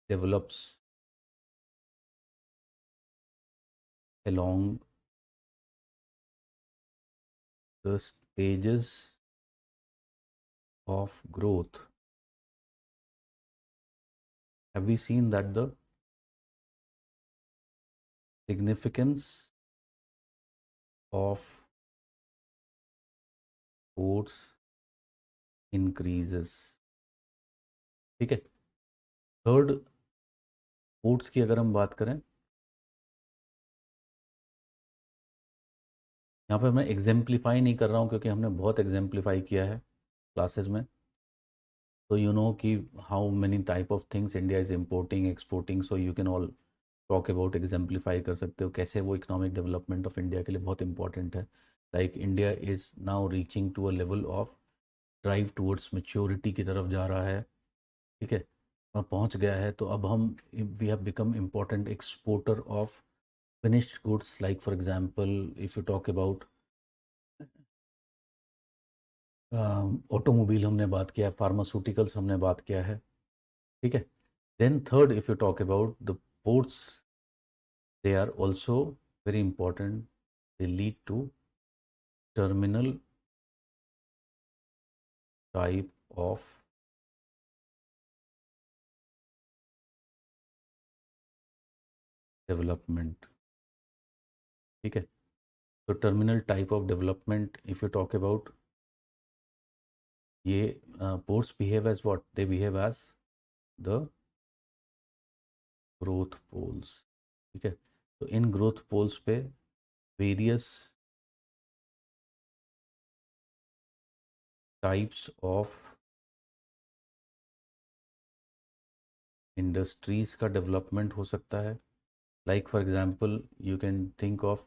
develops along the stages of growth, have we seen that the significance of ports increases? ठीक है। थर्ड, पोर्ट्स की अगर हम बात करें, यहाँ पे मैं एग्जाम्प्लीफाई नहीं कर रहा हूँ क्योंकि हमने बहुत एग्जाम्प्लीफाई किया है क्लासेस में। तो यू नो कि how many type of things India is importing exporting, so you can all talk about, exemplify कर सकते हो कैसे वो इकोनॉमिक डेवलपमेंट ऑफ इंडिया के लिए बहुत इंपॉर्टेंट है। Like India is now reaching to a level of drive towards maturity की तरफ जा रहा है। ठीक है, वहाँ पहुँच गया है। तो अब हम we have become important exporter of finished goods, like for example if you talk about automobile हमने बात किया है, फार्मास्यूटिकल्स हमने बात किया है। ठीक है। Then third, if you talk about the ports, they are also very important. They lead to terminal type of development. ठीक है। तो terminal type of development if you talk about, ये ports behave as what, they behave as the growth poles. ठीक है। तो इन growth poles पे various types of industries का डेवलपमेंट हो सकता है। Like for example you can think of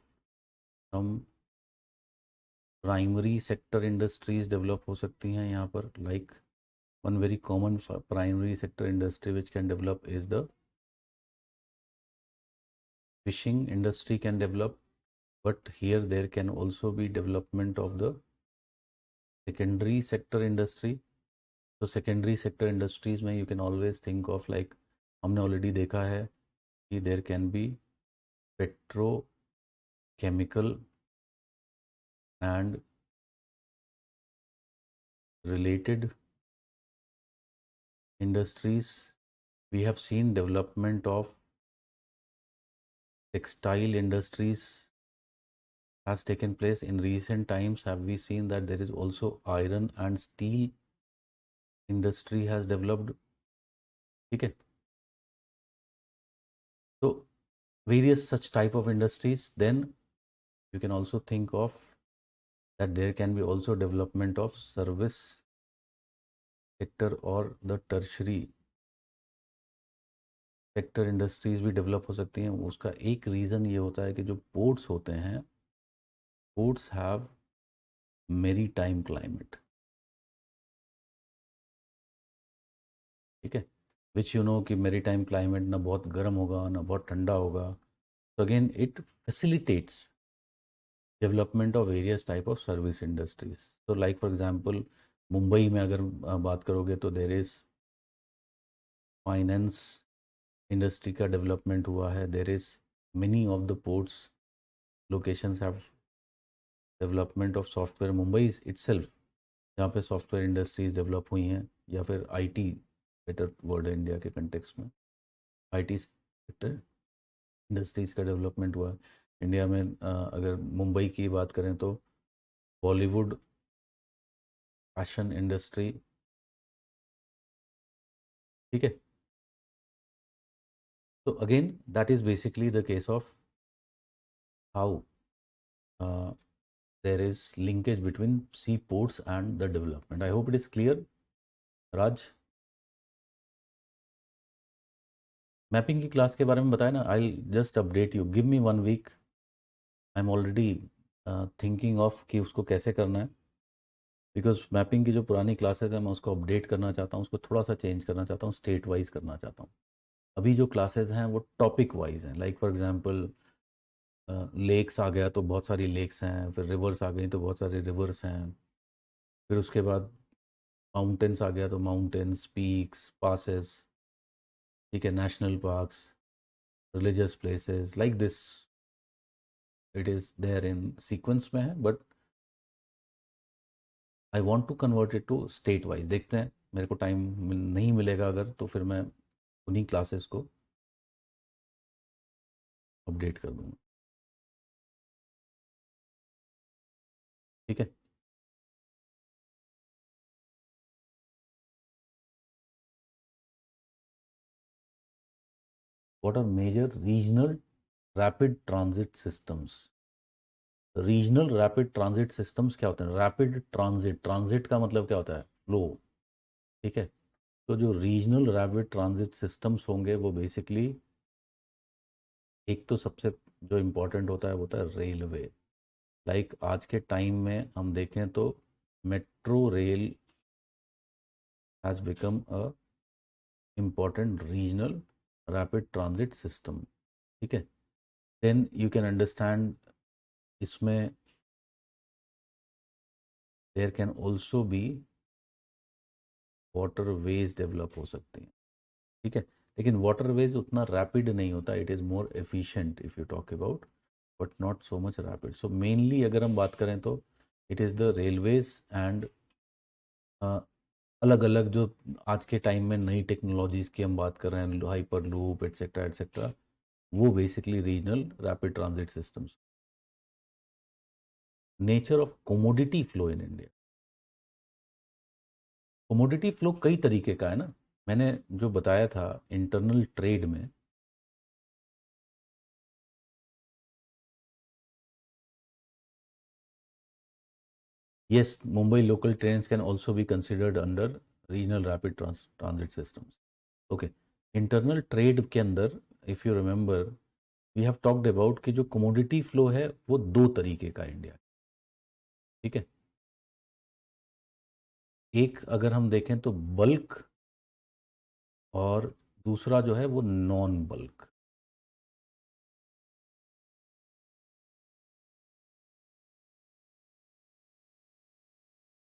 some primary sector industries develop हो सकती हैं यहाँ पर। Like one very common primary sector industry which can develop is the fishing industry can develop, but here there can also be development of the secondary sector industry. So secondary sector industries में you can always think of like हमने already देखा है कि there can be petrochemical and related industries. We have seen development of textile industries has taken place in recent times. Have we seen that there is also iron and steel industry has developed? ठीक है। तो various such type of industries, then you can also think of that there can be also development of service sector or the tertiary sector industries भी develop हो सकती हैं। उसका एक reason ये होता है कि जो पोर्ट्स होते हैं, पोर्ट्स हैव मेरी टाइम क्लाइमेट। ठीक है। विच यू नो कि मेरी टाइम क्लाइमेट ना बहुत गर्म होगा ना बहुत ठंडा होगा। तो again it facilitates development of various type of service industries. तो लाइक फॉर एग्जांपल मुंबई में अगर बात करोगे तो देर इज़ फाइनेंस इंडस्ट्री का डेवलपमेंट हुआ है। There is many of the ports locations have development of software. Mumbai itself जहाँ पे सॉफ्टवेयर इंडस्ट्रीज डेवलप हुई हैं, या फिर आईटी बेटर वर्ड है इंडिया के कंटेक्स में, आईटी सेक्टर इंडस्ट्रीज़ का डेवलपमेंट हुआ है इंडिया में। अगर मुंबई की बात करें तो बॉलीवुड, फैशन इंडस्ट्री। ठीक है। तो again that is basically the case of how there is linkage between sea ports and the development. I hope it is clear. Raj, mapping की क्लास के बारे में बताया ना। I just update you, give me 1 week. I am already thinking of कि उसको कैसे करना है, बिकॉज मैपिंग की जो पुरानी क्लासेस है मैं उसको अपडेट करना चाहता हूँ, उसको थोड़ा सा चेंज करना चाहता हूँ, स्टेट वाइज करना चाहता हूँ। अभी जो क्लासेस हैं वो टॉपिक वाइज हैं, लाइक फॉर एग्जांपल लेक्स आ गया तो बहुत सारी लेक्स हैं, फिर रिवर्स आ गई तो बहुत सारे रिवर्स हैं, फिर उसके बाद माउंटेन्स आ गया तो माउंटेन्स, पीक्स, पासेस, ठीक है, national parks, religious places, like this it is there in sequence में है, but I want to convert it to state wise. देखते हैं, मेरे को टाइम नहीं मिलेगा अगर, तो फिर मैं उन्हीं क्लासेस को अपडेट कर दूंगा, ठीक है। What are major regional rapid transit systems? Regional rapid transit systems क्या होते हैं? रैपिड ट्रांजिट, ट्रांजिट का मतलब क्या होता है? फ्लो, ठीक है। तो जो रीजनल रैपिड ट्रांजिट सिस्टम्स होंगे वो बेसिकली, एक तो सबसे जो इम्पोर्टेंट होता है वो होता है रेलवे। लाइक आज के टाइम में हम देखें तो metro rail has become a important regional rapid transit system, ठीक है। देन यू कैन अंडरस्टैंड, इसमें there can also be waterways develop हो सकती हैं, ठीक है। लेकिन वाटर वेज उतना रैपिड नहीं होता, it is more efficient if you talk about, but not so much rapid. So mainly अगर हम बात करें तो it is the railways and अलग अलग जो आज के टाइम में नई टेक्नोलॉजीज़ की हम बात कर रहे हैं, हाइपर लूप एट्सेट्रा एट्सेट्रा, वो basically regional rapid transit systems. Nature of commodity flow in India, commodity flow कई तरीके का है ना, मैंने जो बताया था इंटरनल ट्रेड में। Yes, Mumbai local trains can also be considered under regional rapid transit systems. Okay, internal trade के अंदर if you remember we have talked about कि जो commodity flow है वो दो तरीके का इंडिया, ठीक है। एक अगर हम देखें तो बल्क, और दूसरा जो है वो नॉन बल्क।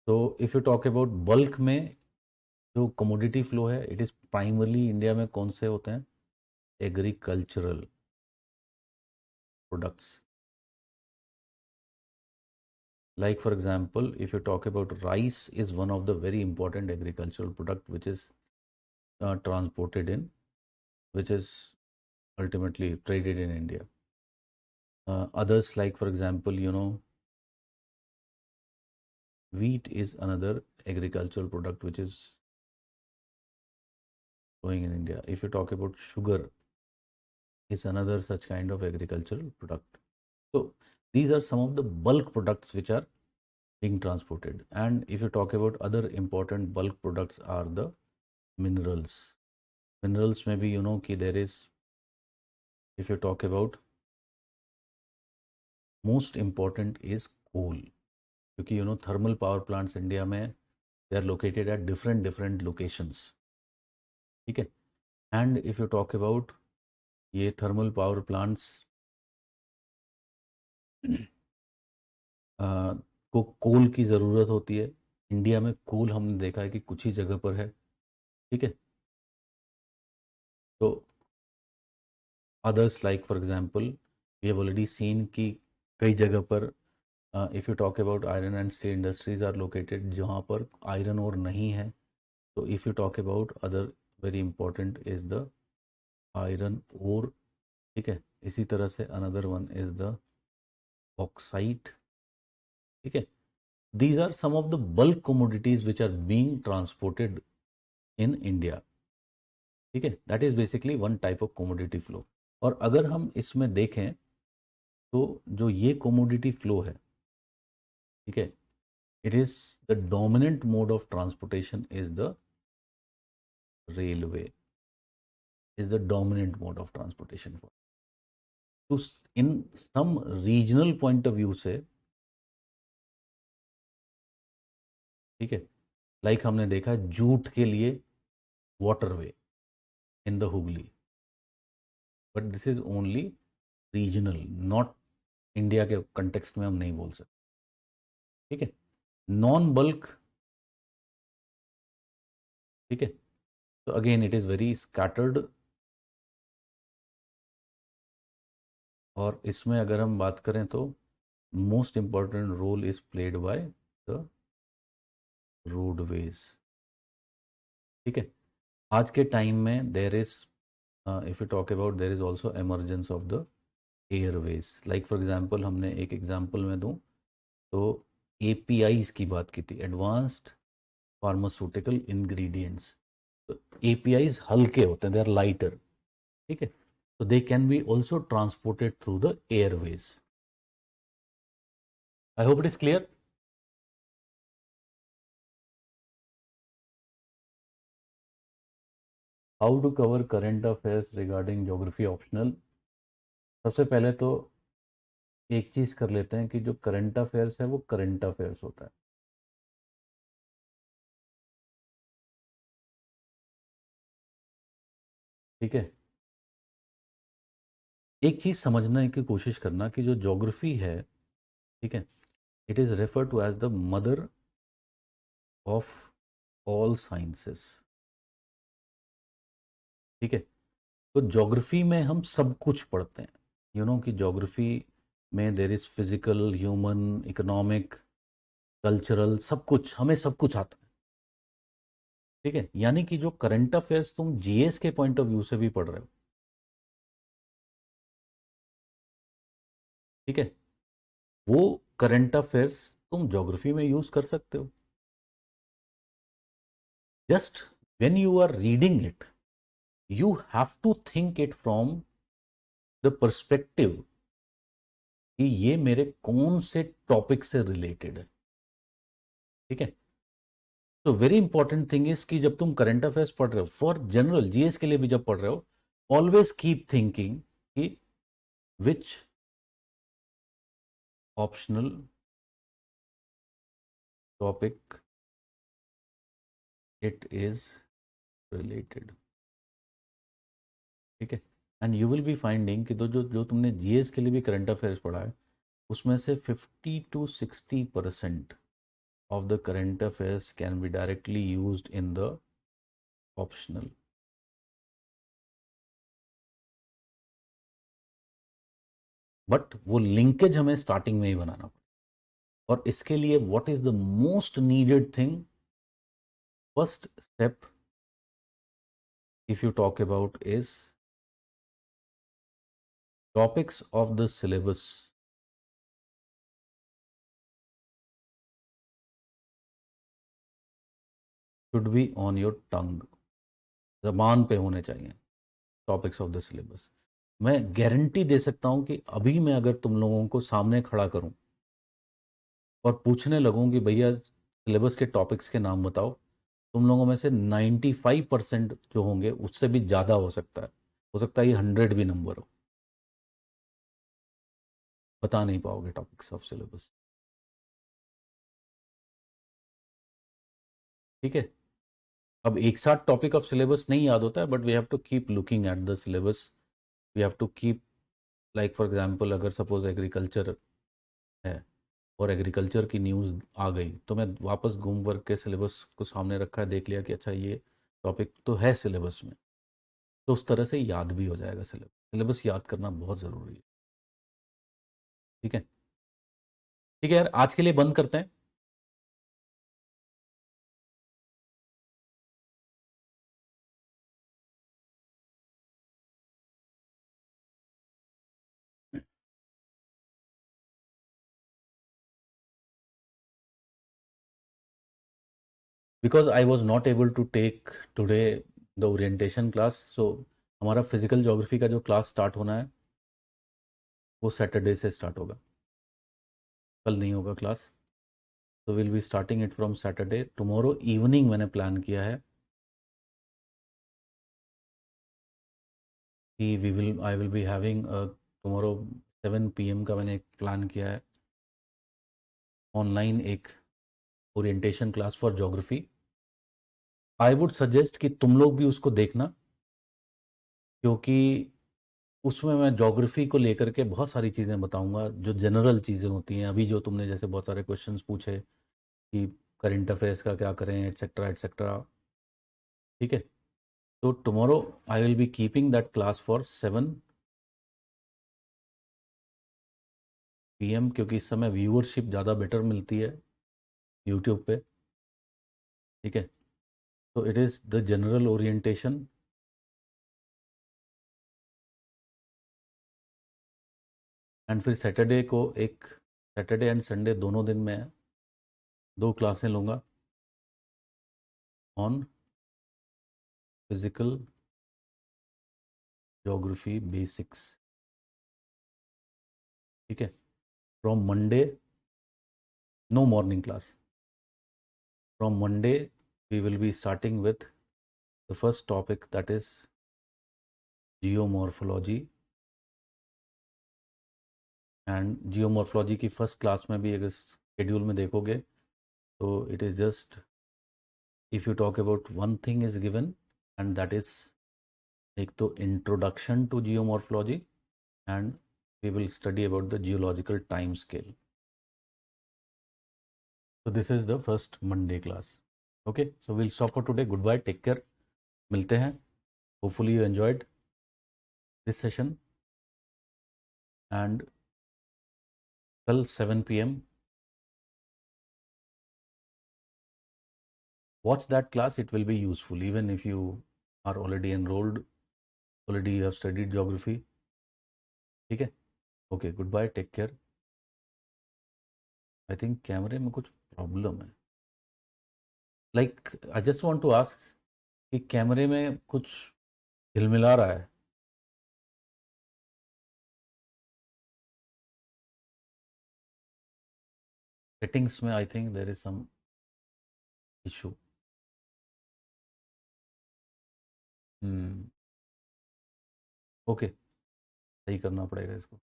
तो if you talk about bulk में जो कमोडिटी फ्लो है, इट इज़ प्राइमरली इंडिया में कौन से होते हैं? Agricultural products. Like for example, if you talk about rice is one of the very important agricultural product which is transported in, which is ultimately traded in India. Others like for example, wheat is another agricultural product which is growing in India. If you talk about sugar, is another such kind of agricultural product. So these are some of the bulk products which are being transported. And if you talk about other important bulk products are the minerals. Minerals में भी कि there is, if you talk about, most important is coal, क्योंकि thermal power plants India में they are located at different locations, ठीक है। And if you talk about ये thermal power plants को कोल की ज़रूरत होती है। इंडिया में कोल हमने देखा है कि कुछ ही जगह पर है, ठीक है। तो others like for example we have already seen कि कई जगह पर if you talk about iron and steel industries are located जहाँ पर आयरन और नहीं है। तो if you talk about other very important is the iron ore, ठीक है। इसी तरह से another one is the oxide, ठीक है। These are some of the bulk commodities which are being transported in India, ठीक है। That is basically one type of commodity flow. और अगर हम इसमें देखें तो जो ये कमोडिटी फ्लो है, ठीक है, it is the dominant mode of transportation is the railway, is the dominant mode of transportation for, to in some regional point of view से, ठीक है। लाइक हमने देखा जूट के लिए waterway in the Hooghly, but this is only regional, not India के context में हम नहीं बोल सकते, ठीक है। नॉन बल्क, ठीक है, तो again it is very scattered. और इसमें अगर हम बात करें तो most important role is played by the roadways, ठीक है। आज के टाइम में there is, if you talk about, there is also emergence of the airways. Like for example, हमने एक एग्जांपल में दूं तो एपीआईज की बात की थी, एडवांस्ड फार्मास्यूटिकल इंग्रेडिएंट्स। तो एपीआईज हल्के होते हैं, दे आर लाइटर, ठीक है, तो they can be also transported through the airways. I hope it is clear. How to cover current affairs regarding geography optional. सबसे पहले तो एक चीज कर लेते हैं कि जो करंट अफेयर्स है वो करंट अफेयर्स होता है, ठीक है। एक चीज समझने की कोशिश करना कि जो ज्योग्राफी है, ठीक है, it is refer to as the mother of all sciences, ठीक है। तो ज्योग्राफी में हम सब कुछ पढ़ते हैं, यू नो कि ज्योग्राफी में there is physical, human, economic, cultural, सब कुछ, हमें सब कुछ आता है, ठीक है। यानी कि जो करंट अफेयर्स तुम जीएस के पॉइंट ऑफ व्यू से भी पढ़ रहे हो, ठीक है, वो करंट अफेयर्स तुम ज्योग्राफी में यूज कर सकते हो। Just when you are reading it, you have to think it from the perspective कि ये मेरे कौन से टॉपिक से रिलेटेड है, ठीक है। तो वेरी इंपॉर्टेंट थिंग इज कि जब तुम करंट अफेयर्स पढ़ रहे हो, फॉर जनरल जीएस के लिए भी जब पढ़ रहे हो, ऑलवेज कीप थिंकिंग कि which optional topic it is related, ठीक है। And you will be finding कि तो जो जो तुमने जीएस के लिए भी करंट अफेयर्स पढ़ा है, उसमें से 50 to 60% of the current affairs can be directly used in the optional, but वो लिंकेज हमें स्टार्टिंग में ही बनाना पड़ेगा। और इसके लिए what is the most needed thing, first step if you talk about is topics of the syllabus should be on your tongue, जबान पे होने चाहिए टॉपिक्स ऑफ द सिलेबस। मैं गारंटी दे सकता हूं कि अभी मैं अगर तुम लोगों को सामने खड़ा करूं और पूछने लगूं कि भैया सिलेबस के टॉपिक्स के नाम बताओ, तुम लोगों में से 95% जो होंगे, उससे भी ज़्यादा हो सकता है ये 100 भी नंबर हो, बता नहीं पाओगे टॉपिक्स ऑफ सिलेबस, ठीक है। अब एक साथ टॉपिक ऑफ सिलेबस नहीं याद होता है, but we have to keep looking at the syllabus, we have to keep, like for example अगर सपोज एग्रीकल्चर है और एग्रीकल्चर की न्यूज़ आ गई, तो मैं वापस घूम वर्क के सिलेबस को सामने रखा है, देख लिया कि अच्छा ये टॉपिक तो है सिलेबस में, तो उस तरह से याद भी हो जाएगा सिलेबस। सिलेबस याद करना बहुत ज़रूरी है, ठीक है। ठीक है यार, आज के लिए बंद करते हैं। Because I was not able to take today the orientation class, so हमारा फिजिकल ज्योग्राफी का जो क्लास स्टार्ट होना है वो सैटरडे से स्टार्ट होगा, कल नहीं होगा क्लास। तो will be starting it from Saturday. Tomorrow evening मैंने प्लान किया है कि we will I will be having tomorrow 7 PM का मैंने एक प्लान किया है, ऑनलाइन एक orientation class for geography. I would suggest कि तुम लोग भी उसको देखना, क्योंकि उसमें मैं ज्योग्राफी को लेकर के बहुत सारी चीज़ें बताऊंगा, जो जनरल चीज़ें होती हैं। अभी जो तुमने जैसे बहुत सारे क्वेश्चंस पूछे कि करंट अफेयर्स का क्या करें, एटसेट्रा एटसेट्रा। ठीक है। तो tomorrow I will B keeping that class for 7 PM, क्योंकि इस समय व्यूअरशिप ज़्यादा बेटर मिलती है यूट्यूब पे। ठीक है। तो it is the general orientation. And फिर सैटरडे को एक, सैटरडे एंड संडे दोनों दिन में 2 क्लासें लूँगा ऑन फिजिकल ज्योग्राफी बेसिक्स। ठीक है। From Monday, no morning class. From Monday we will be starting with the first topic, that is geomorphology. And geomorphology की फर्स्ट क्लास में भी अगर शेड्यूल में देखोगे तो it is just, if you talk about one thing is given, and that is एक तो introduction to geomorphology, and we will study about the geological time scale. So this is the first Monday class. Okay, so we'll stop for today. Goodbye, take care. मिलते हैं. Hopefully you enjoyed this session, and कल 7 PM watch that class. It will be useful even if you are already enrolled, already you have studied geography. ठीक है. Okay, goodbye, take care. I think कैमरे में कुछ problem है. Like I just want to ask कि कैमरे में कुछ हिलमिला रहा है. सेटिंग्स में I think there is some issue. Okay, सही करना पड़ेगा इसको.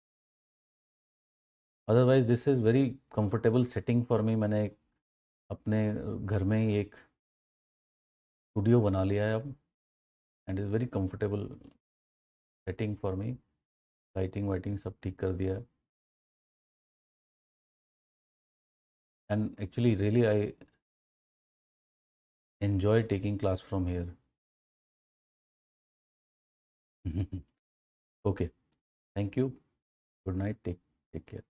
Otherwise this is very comfortable setting for me. मैंने अपने घर में ही एक स्टूडियो बना लिया है अब, and is very comfortable setting for me. Lighting वाइटिंग सब ठीक कर दिया है. And actually really I enjoy taking class from here. Okay, thank you. Good night, take care.